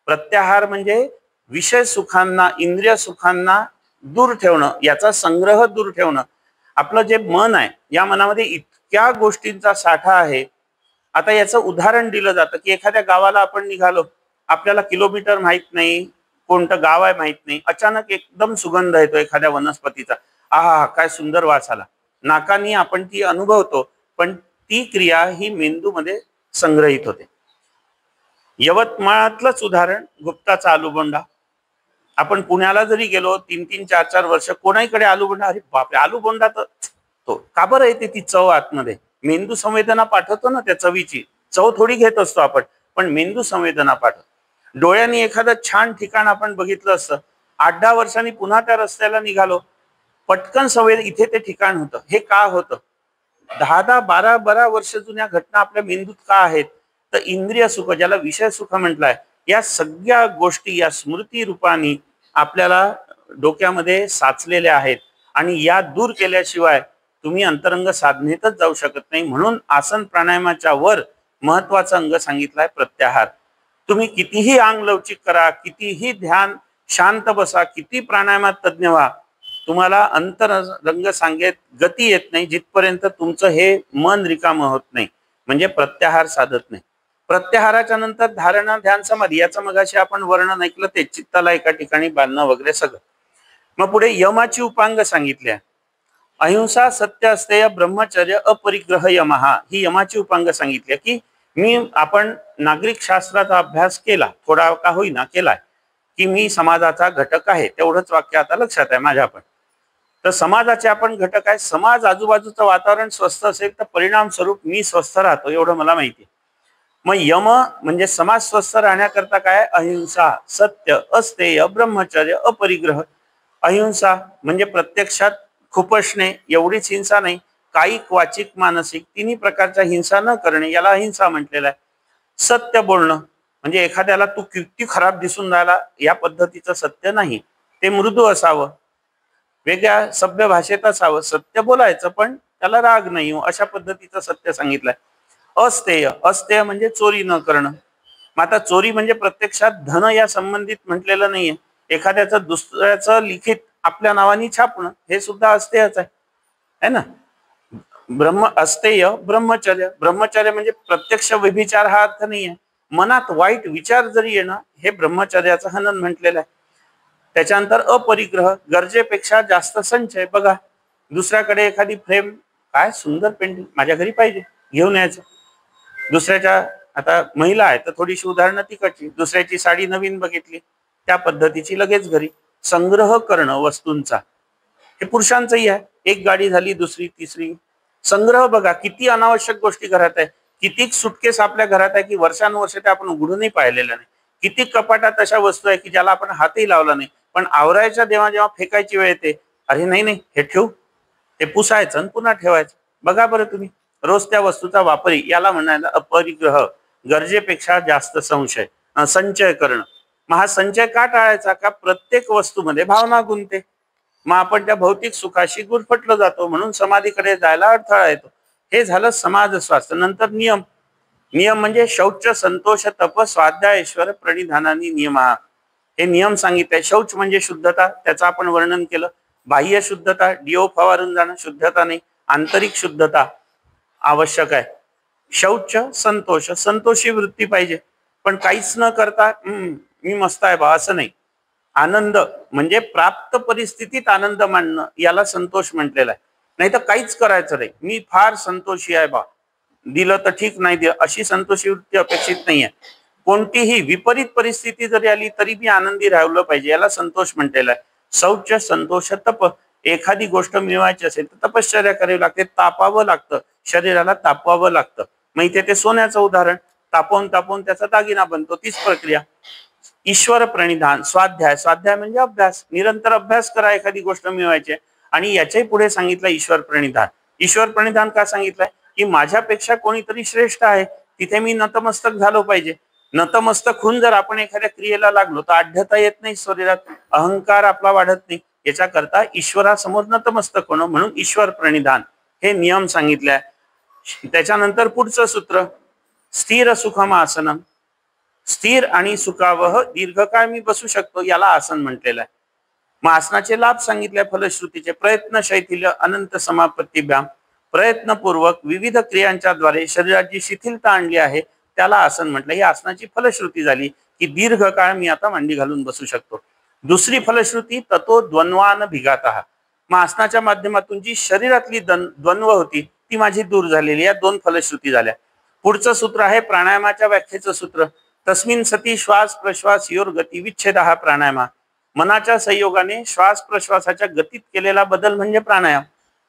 प्रत्याहार म्हणजे विषय सुखांना, इंद्रिय सुखांना दूर ठेवणं, याचा संग्रह दूर ठेवणं. आपलं जे मन आहे, या मनामध्ये इतक्या गोष्टींचा साठा आहे. आता याचं उदाहरण दिलं जातं की एखाद्या गावाला आपण निघालो, आपल्याला किलोमीटर माहित नाही, कोणतं गाव आहे माहित नाही, अचानक एकदम सुगंध येतो एखाद्या वनस्पतीचा, आहा काय सुंदर वास आला, नाकानी आपण ती अनुभवतो, पण ती क्रिया ही मेंदूमध्ये संग्रहित होते. यवतमाळातलंच उदाहरण गुप्ताचा आलूबोंडा. आपण पुण्याला जरी गेलो 3-3, 4-4 वर्ष, कोणाकडे आलूबोंडा, अरे बापरे आलूबोंडा, तर तो का बरं येते ती चव आतमध्ये, मेंदू संवेदना पाठवतो ना, त्या चवीची चव थोडी घेत असतो आपण, पण मेंदू संवेदना पाठवतो. डोळ्यांनी एखादं छान ठिकाण आपण बघितलं असतं, 8-10 वर्षांनी पुन्हा त्या रस्त्याला निघालो, पटकन संवेद इथे ते ठिकाण होतं. हे का होतं? 10-10, 12-12 वर्ष जुन्या घटना आपल्या मेंदूत का आहेत? तर इंद्रिय सुख, ज्याला विषय सुख म्हटलंय, या सगळ्या गोष्टी या स्मृती रूपाने आपल्याला डोक्यामध्ये साचलेल्या आहेत, आणि या दूर केल्याशिवाय तुम्ही अंतरंग साधनेतच जाऊ शकत नाही. म्हणून आसन प्राणायामाच्या वर महत्वाचं अंग सांगितलंय प्रत्याहार. तुम्ही कितीही अंग लवचिक करा, कितीही ध्यान शांत बसा, किती प्राणायामात तज्ञ व्हा, तुम्हाला अंतरंग सांगेत गती येत नाही जिथपर्यंत तुमचं हे मन रिकामं होत नाही, म्हणजे प्रत्याहार साधत नाही. प्रत्याहाराच्या नंतर धारणा ध्यान समाधी, याचं मगाशी आपण वर्णन ऐकलं, ते चित्ताला एका ठिकाणी बांधणं वगैरे सगळं. मग पुढे यमाची उपांग सांगितली आहे. अहिंसा, सत्य, अस्तेय, ब्रह्मचर्य, अपरिग्रह, यमहा, ही यमाची उपांग सांगितली आहे. की आपण नागरिक शास्त्राचा अभ्यास केला, थोडा का होईना केलाय, की मी समाजाचा घटक आहे, तेवढंच वाक्य आता लक्षात आहे माझ्या. पण तर समाजाचे आपण घटक आहे. समाज आजूबाजूचं वातावरण स्वस्थ असेल तर परिणाम स्वरूप मी स्वस्थ राहतो, एवढं मला माहिती आहे. मग यम म्हणजे समाज स्वस्थ राहण्याकरता काय? अहिंसा, सत्य, अस्तेय, ब्रह्मचर्य, अपरिग्रह. अहिंसा म्हणजे प्रत्यक्षात खुपसणे, एवढीच हिंसा नाही, कायिक, वाचिक, मानसिक, तिन्ही प्रकारच्या हिंसा न करणे, याला अहिंसा म्हटलेलं आहे. सत्य बोलणं म्हणजे एखाद्याला तू किती खराब दिसून राहिला या पद्धतीचं सत्य नाही, ते मृदू असावं, वेगळ्या सभ्य भाषेत असावं, सत्य बोलायचं पण त्याला राग नाही हो, अशा पद्धतीचं सत्य सांगितलंय. अस्तेय, अस्तेय म्हणजे चोरी न करणं. मग आता चोरी म्हणजे प्रत्यक्षात धन या संबंधित म्हटलेलं नाहीये, एखाद्याचं दुसऱ्याचं लिखित आपल्या नावाने छापणं हे सुद्धा अस्तेयच आहे ना. अस्तेय ब्रह्मचर्य, ब्रह्मचर्य म्हणजे प्रत्यक्ष व्यभिचार हा अर्थ नाहीये, मनात वाईट विचार जरी येणं हे ब्रह्मचर्याचं हनन म्हटलेलं आहे. त्याच्यानंतर अपरिग्रह, गरजेपेक्षा जास्त संचय. बघा दुसऱ्याकडे एखादी फ्रेम, काय सुंदर पेंटिंग, माझ्या घरी पाहिजे, घेऊन यायचं. दुसऱ्याच्या, आता महिला आहे तर थोडीशी उदाहरणं तिकडची, दुसऱ्याची साडी नवीन बघितली त्या पद्धतीची लगेच घरी. संग्रह करणं वस्तूंचा हे पुरुषांचंही आहे. एक गाडी झाली, दुसरी, तिसरी, संग्रह. बघा किती अनावश्यक गोष्टी घरात आहे, किती सुटकेस आपल्या घरात आहे की वर्षानुवर्ष ते आपण उघडूनही पाहिलेलं नाही. किती कपाटात अशा वस्तू आहे की ज्याला आपण हातही लावला नाही, पण आवरायच्या जेव्हा फेकायची वेळ येते, अरे नाही नाही हे ठेवू, ते पुसायचं आणि पुन्हा ठेवायचं. बघा बरं तुम्ही, रोज त्या वस्तूचा वापरी, याला म्हणायला अपरिग्रह. गरजेपेक्षा जास्त संचय करणं. मग हा संचय का टाळायचा? का प्रत्येक वस्तूमध्ये भावना गुंतते, मग आपण त्या भौतिक सुखाशी गुरफटलो जातो, म्हणून समाधीकडे जायला अडथळा येतो. हे झालं समाज स्वास्थ्य. नंतर नियम. नियम म्हणजे शौच, संतोष, तप, स्वाध्याय, ऐश्वर, प्रणिधानानी नियम. हे नियम सांगितले. शौच म्हणजे शुद्धता, त्याचं आपण वर्णन केलं. बाह्य शुद्धता, डिओ फवारून जाणं शुद्धता नाही, आंतरिक शुद्धता आवश्यक आहे. शौच, संतोष, संतोषी वृत्ती पाहिजे, पण काहीच न करता मी मस्त आहे बा असं नाही. आनंद म्हणजे प्राप्त परिस्थितीत आनंद मानणं, याला संतोष म्हटलेला आहे. नाही तर काहीच करायचं नाही, मी फार संतोषी आहे बा, दिलं तर ठीक, नाही दिलं, अशी संतोषी वृत्ती अपेक्षित नाहीये. कोणतीही विपरीत परिस्थिती जरी आली तरी मी आनंदी राहिलं पाहिजे, याला संतोष म्हटलेला आहे. शौच, संतोष, तप. एखादी गोष्ट मिळवायची असेल तर तपश्चर्या करावी लागते, तापावं लागतं, शरीराला तापवावं लागतं. मग इथे ते सोन्याचं उदाहरण, तापवून तापवून त्याचा दागिना बनतो, तीच प्रक्रिया. ईश्वर प्रणिधान, स्वाध्याय, स्वाध्याय म्हणजे अभ्यास, निरंतर अभ्यास करा एखादी गोष्ट मिळवायची. आणि याच्याही पुढे सांगितलं ईश्वर प्रणिधान. ईश्वर प्रणिधान का सांगितलंय? की माझ्यापेक्षा कोणीतरी श्रेष्ठ आहे, तिथे मी नतमस्तक झालो पाहिजे. नतमस्तक होऊन जर आपण एखाद्या क्रियेला लागलो तर आढळता येत नाही शरीरात, अहंकार आपला वाढत नाही. याच्याकरता ईश्वरासमोर नतमस्तक होणं, म्हणून ईश्वर प्रणिधान हे नियम सांगितले. त्याच्यानंतर पुढचं सूत्र, स्थिर सुखम आसनम, स्थिर आणि सुखावह दीर्घकाळ मी बसू शकतो, याला आसन म्हटलेलं आहे. मग आसनाचे लाभ सांगितले फलश्रुतीचे, प्रयत्न शैथिल्य अनंत समापत्तीभ्याम, प्रयत्नपूर्वक विविध क्रियांच्या द्वारे शरीराची शिथिलता आणली आहे, त्याला आसन म्हटलं. ही आसनाची फलश्रुती झाली की दीर्घकाळ मी आता मांडी घालून बसू शकतो. दुसरी फलश्रुती, ततो द्वंद्वान भिघातः, मग आसनाच्या माध्यमातून जी शरीरातली द्वंद्व होती ती माझी दूर झालेली. या दोन फलश्रुती झाल्या. पुढचं सूत्र आहे प्राणायामाच्या व्याख्येचं सूत्र, तस्मिन सती श्वास प्रश्वास योर गती विच्छेद हा प्राणायाम. मनाच्या संयोगाने श्वास प्रश्वासाच्या गतीत केलेला बदल म्हणजे प्राणायाम.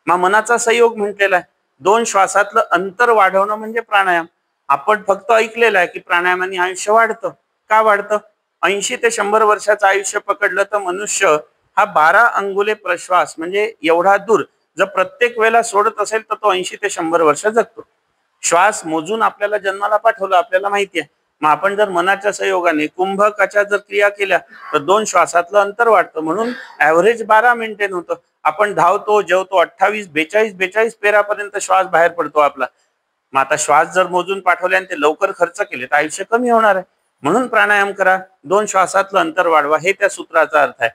मग मनाचा संयोग म्हटलेला आहे, दोन श्वासातलं अंतर वाढवणं म्हणजे प्राणायाम. आपण फक्त ऐकलेलं आहे की प्राणायामाने आयुष्य वाढतं. का वाढतं? 80 ते 100 वर्षाचं आयुष्य पकडलं तर मनुष्य हा 12 अंगुले प्रश्वास म्हणजे एवढा दूर जर प्रत्येक वेळेला सोडत असेल तर तो 80 ते 100 वर्ष जगतो. श्वास मोजून आपल्याला जन्माला पाठवलं, आपल्याला माहिती आहे. मग आपण जर मनाच्या संयोगाने कुंभकाच्या जर क्रिया केल्या तर 2 श्वासातलं अंतर वाढतं, म्हणून ऍव्हरेज 12 मेंटेन होतं. आपण धावतो, जेवतो, 28, 42 पेरापर्यंत श्वास बाहेर पडतो आपला. मग आता श्वास जर मोजून पाठवले आणि ते लवकर खर्च केले तर आयुष्य कमी होणार आहे. म्हणून प्राणायाम करा, 2 श्वासातलं अंतर वाढवा, हे त्या सूत्राचा अर्थ आहे.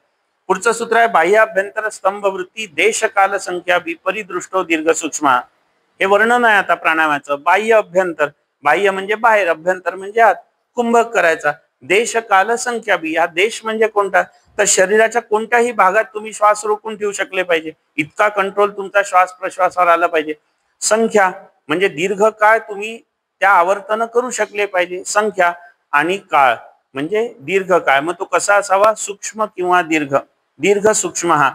पुढचं सूत्र आहे बाह्य अभ्यंतर स्तंभ वृत्ती देश काल संख्या परिदृष्टो दीर्घ सूक्ष्म. हे वर्णन आहे आता प्राणायामाचं. बाह्य अभ्यंतर, बाह्य म्हणजे बाहेर, अभ्यंतर म्हणजे आत. कुंभक करायचा. देश काल संख्या हा देश म्हणजे कोणता? तर शरीराच्या कोणत्याही भागात तुम्ही श्वास रोखून ठेवू शकले पाहिजे, इतका कंट्रोल तुमचा श्वास प्रश्वासावर आला पाहिजे. संख्या म्हणजे दीर्घ काळ तुम्ही त्या आवर्तन करू शकले पाहिजे. संख्या आणि काळ म्हणजे दीर्घ काळ. मग तो कसा असावा? सूक्ष्म किंवा दीर्घ. दीर्घ सूक्ष्म हा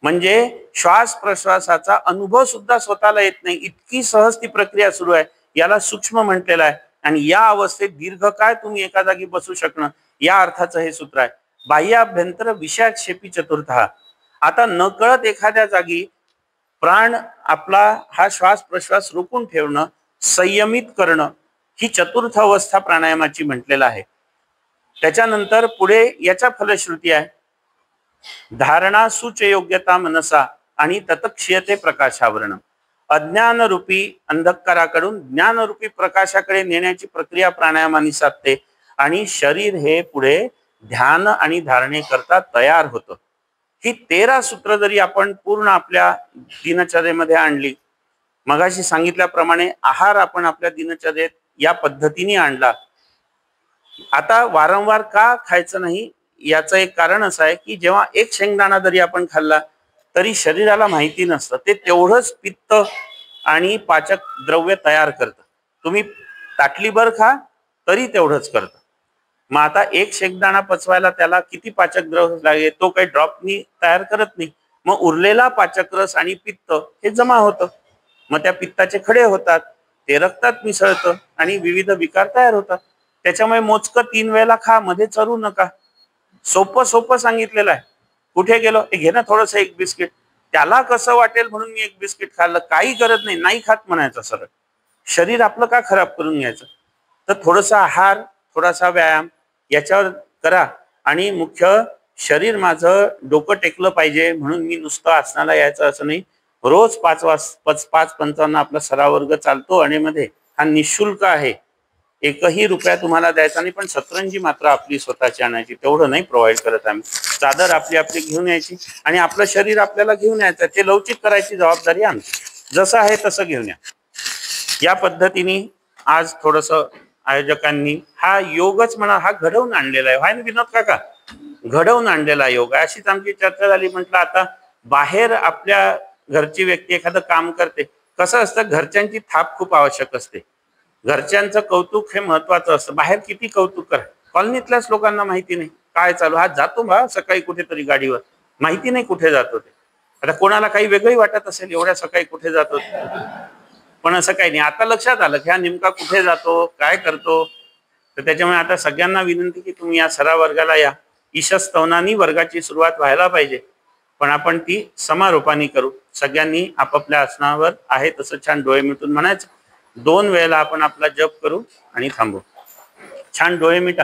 म्हणजे श्वास प्रश्वासाचा अनुभव सुद्धा स्वतःला येत नाही, इतकी सहज ती प्रक्रिया सुरू आहे, याला सूक्ष्म म्हटलेलं आहे. आणि या अवस्थेत दीर्घकाळ तुम्ही एका जागी बसू शकणं, या अर्थाचं हे सूत्र आहे. बाह्य अभ्यंतर विषयाक्षेपी चतुर्थ. आता नकळत एखाद्या जागी प्राण आपला हा श्वास प्रश्वास रोखून ठेवणं, संयमित करणं, ही चतुर्थ अवस्था प्राणायामाची म्हटलेलं आहे. त्याच्यानंतर पुढे याच्या फलश्रुती आहे धारणा सुचयोग्यता मनसा आणि तत्क्षीयते प्रकाशावरण. अज्ञानरूपी अंधकाराकडून ज्ञानरूपी प्रकाशाकडे नेण्याची प्रक्रिया प्राणायामाने साधते आणि शरीर हे पुढे ध्यान आणि धारणेकरता तयार होतं. ही 13 सूत्र जरी आपण पूर्ण आपल्या दिनचर्येमध्ये आणली, मगाशी सांगितल्याप्रमाणे आहार आपण आपल्या दिनचर्येत या पद्धतीने आणला. आता वारंवार का खायचं नाही याचं एक कारण असं आहे की जेव्हा एक शेंगदाणा जरी आपण खाल्ला तरी शरीराला माहिती नसतं ते तेवढंच पित्त आणि पाचक द्रव्य तयार करतं. तुम्ही ताटलीभर खा तरी तेवढंच करतं. मग आता एक शेंगदाणा पचवायला त्याला किती पाचक द्रव्य लागेल? तो काही ड्रॉपनी तयार करत नाही. मग उरलेला पाचक रस आणि पित्त हे जमा होतं. मग त्या पित्ताचे खडे होतात, ते रक्तात मिसळतं आणि विविध विकार तयार होतात. त्याच्यामुळे मोजकं 3 वेळेला खा, मध्ये चरू नका. सोपं सांगितलेलं आहे. कुठे गेलो, घे ना थोडस एक बिस्किट, त्याला कसं वाटेल म्हणून मी एक बिस्किट खाल्लं, काही गरज नाही, नाही खात म्हणायचं सरळ. शरीर आपलं का खराब करून घ्यायचं? तर थोडासा आहार, थोडासा व्यायाम याच्यावर करा. आणि मुख्य शरीर माझं डोकं टेकलं पाहिजे म्हणून मी नुसतं आसनाला यायचं असं नाही. रोज 5:55 आपला सराव वर्ग चालतो आणि मध्ये हा निशुल्क आहे. एकही रुपया तुम्हाला द्यायचा नाही, पण सतरंजी मात्र आपली स्वतःची आणायची, तेवढं नाही प्रोव्हाइड करत आम्ही. चादर आपली घेऊन यायची आणि आपलं शरीर आपल्याला घेऊन यायचं, ते लवचिक करायची जबाबदारी आमची. जसं आहे तसं घेऊन या. या पद्धतीने आज थोडस आयोजकांनी हा योगच म्हणा हा घडवून आणलेला आहे. ना विनोद काका, घडवून आणलेला योग आहे. अशीच आमची चर्चा झाली. म्हटलं आता बाहेर आपल्या घरची व्यक्ती एखादं काम करते, कसं असतं घरच्यांची थाप खूप आवश्यक असते. घरच्यांचं कौतुक हे महत्वाचं असतं. बाहेर किती कौतुक करा, कॉलनीतल्याच लोकांना माहिती नाही काय चालू. हा जातो बा सकाळी कुठेतरी गाडीवर, माहिती नाही कुठे जातो ते. आता कोणाला काही वेगळी वाटत असेल, एवढ्या सकाळी कुठे जातो, पण असं काही नाही. आता लक्षात आलं की हा नेमका कुठे जातो, काय करतो. तर त्याच्यामुळे आता सगळ्यांना विनंती की तुम्ही या सराव वर्गाला या. ईशस्तवनानी वर्गाची सुरुवात व्हायला पाहिजे, पण आपण ती समारोपाने करू. सगळ्यांनी आपापल्या आसनावर आहे तसं छान डोळे मिटून म्हणायचं. 2 वेळेला आपण आपला जप करू आणि थांबू. छान डोळे मिटा.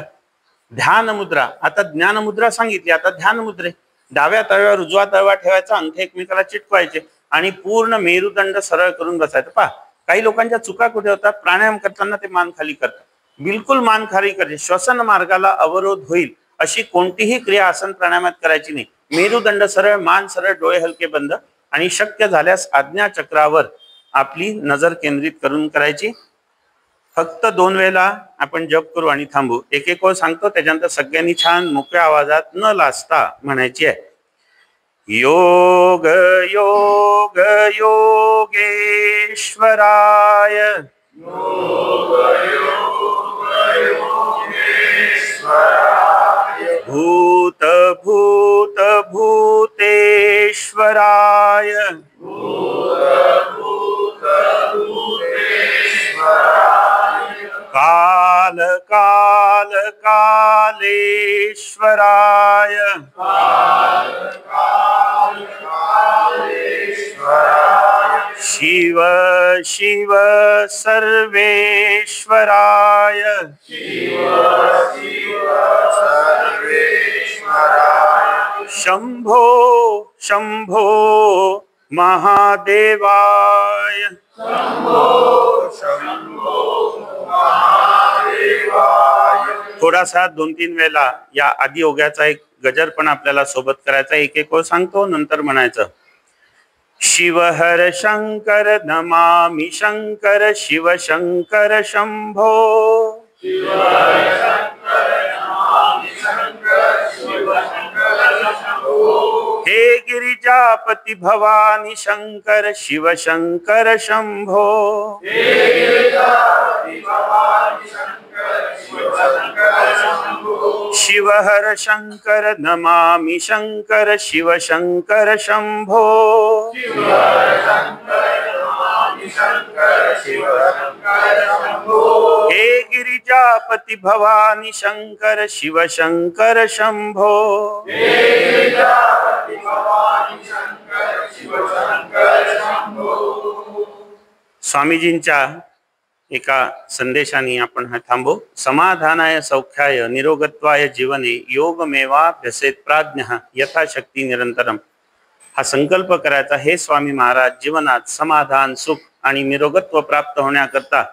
ध्यान मुद्रा. आता ज्ञान मुद्रा सांगितली, आता ध्यान मुद्रे. डाव्या तळव्यावर उजवा तळवा ठेवायचा, अंगठे एकमेकाला चिटकवायचे आणि पूर्ण मेरुदंड सरळ करून बसायचं. पहा, काही लोकांच्या चुका कुठे होतात, प्राणायाम करताना ते मान खाली करतात. बिलकुल मान खाली करायची. श्वसन मार्गाला अवरोध होईल अशी कोणतीही क्रिया आसन प्राणायामात करायची नाही. मेरुदंड सरळ, मान सरळ, डोळे हलके बंद आणि शक्य झाल्यास आज्ञा चक्रावर आपली नजर केंद्रित करून करायची. फक्त 2 वेळेला आपण जप करू आणि थांबू. एक एक ओळ सांगतो, त्याच्यानंतर सगळ्यांनी छान मोकळ्या आवाजात न लाजता म्हणायची आहे. योग योग योगेश्वराय, भूत भूत भूतेश्वराय, काल काल कालेश्वराय, शिव शिव सर्वेश्वराय, शंभो शंभो महादेवाय, थोडासा 2-3 वेळेला या आदि योगाचा एक गजर पण आपल्याला सोबत करायचा. एक एक ओळ सांगतो, नंतर म्हणायचं. शिव हर शंकर नमामि शंकर, शिव शंकर शंभो, हे गिरिजापति भवानी शंकर, शिव शंकर शंभो, शिव हर शंकर नमामि शंकर, शिव शंकर शंभो, हे गिरिजापति भवानी शंकर, शिव शंकर शंभो. स्वामीजींच्या एका संदेशाने आपण हा थांबू. समाधानाय सौख्याय निरोगत्वाय जीवने योगमेवाभ्यसेत प्राज्ञः यथाशक्ती निरंतरम. हा संकल्प करायचा, हे स्वामी महाराज जीवनात समाधान, सुख आणि निरोगत्व प्राप्त होण्याकरता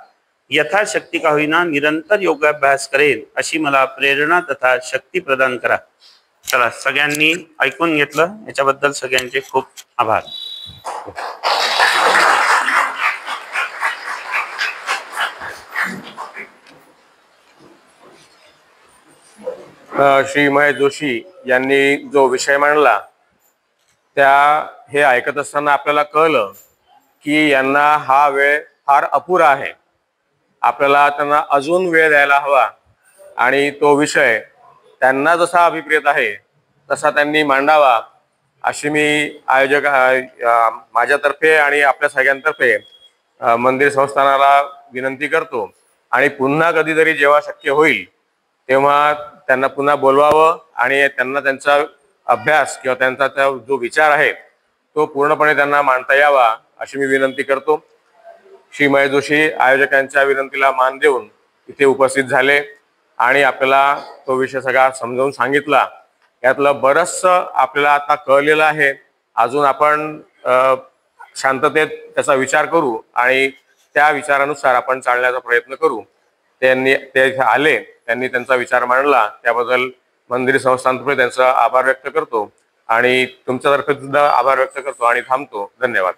यथाशक्ती का होईना निरंतर योगाभ्यास करेल, अशी मला प्रेरणा तथा शक्ती प्रदान करा. चला, सगळ्यांनी ऐकून घेतलं, याच्याबद्दल सगळ्यांचे खूप आभार. श्री महेश जोशी यांनी जो विषय मांडला हे ऐकत असताना आपल्याला कळलं की यांना हा वेळ फार अपुरा आहे. आपल्याला त्यांना अजून वेळ द्यायला हवा आणि तो विषय त्यांना जसा अभिप्रेत आहे तसा त्यांनी मांडावा, अशी मी आयोजक माझ्यातर्फे आणि आपल्या सगळ्यांतर्फे मंदिर संस्थानाला विनंती करतो. आणि पुन्हा कधीतरी जेव्हा शक्य होईल तेव्हा त्यांना पुन्हा बोलवावं आणि त्यांना त्यांचा अभ्यास किंवा त्यांचा जो विचार आहे तो पूर्णपणे त्यांना मांडता यावा, अशी मी विनंती करतो. श्री महेश जोशी आयोजकांच्या विनंतीला मान देऊन इथे उपस्थित झाले आणि आपल्याला तो विषय सगळा समजावून सांगितला. यातलं बरंचसं आपल्याला आता कळलेलं आहे. अजून आपण शांततेत त्याचा विचार करू आणि त्या विचारानुसार आपण चालण्याचा प्रयत्न करू. ते आले, त्यांनी त्यांचा विचार मांडला, त्याबद्दल मंदिर संस्थांतर्फे त्यांचा आभार व्यक्त करतो आणि तुमच्यातर्फे सुद्धा आभार व्यक्त करतो आणि थांबतो. धन्यवाद.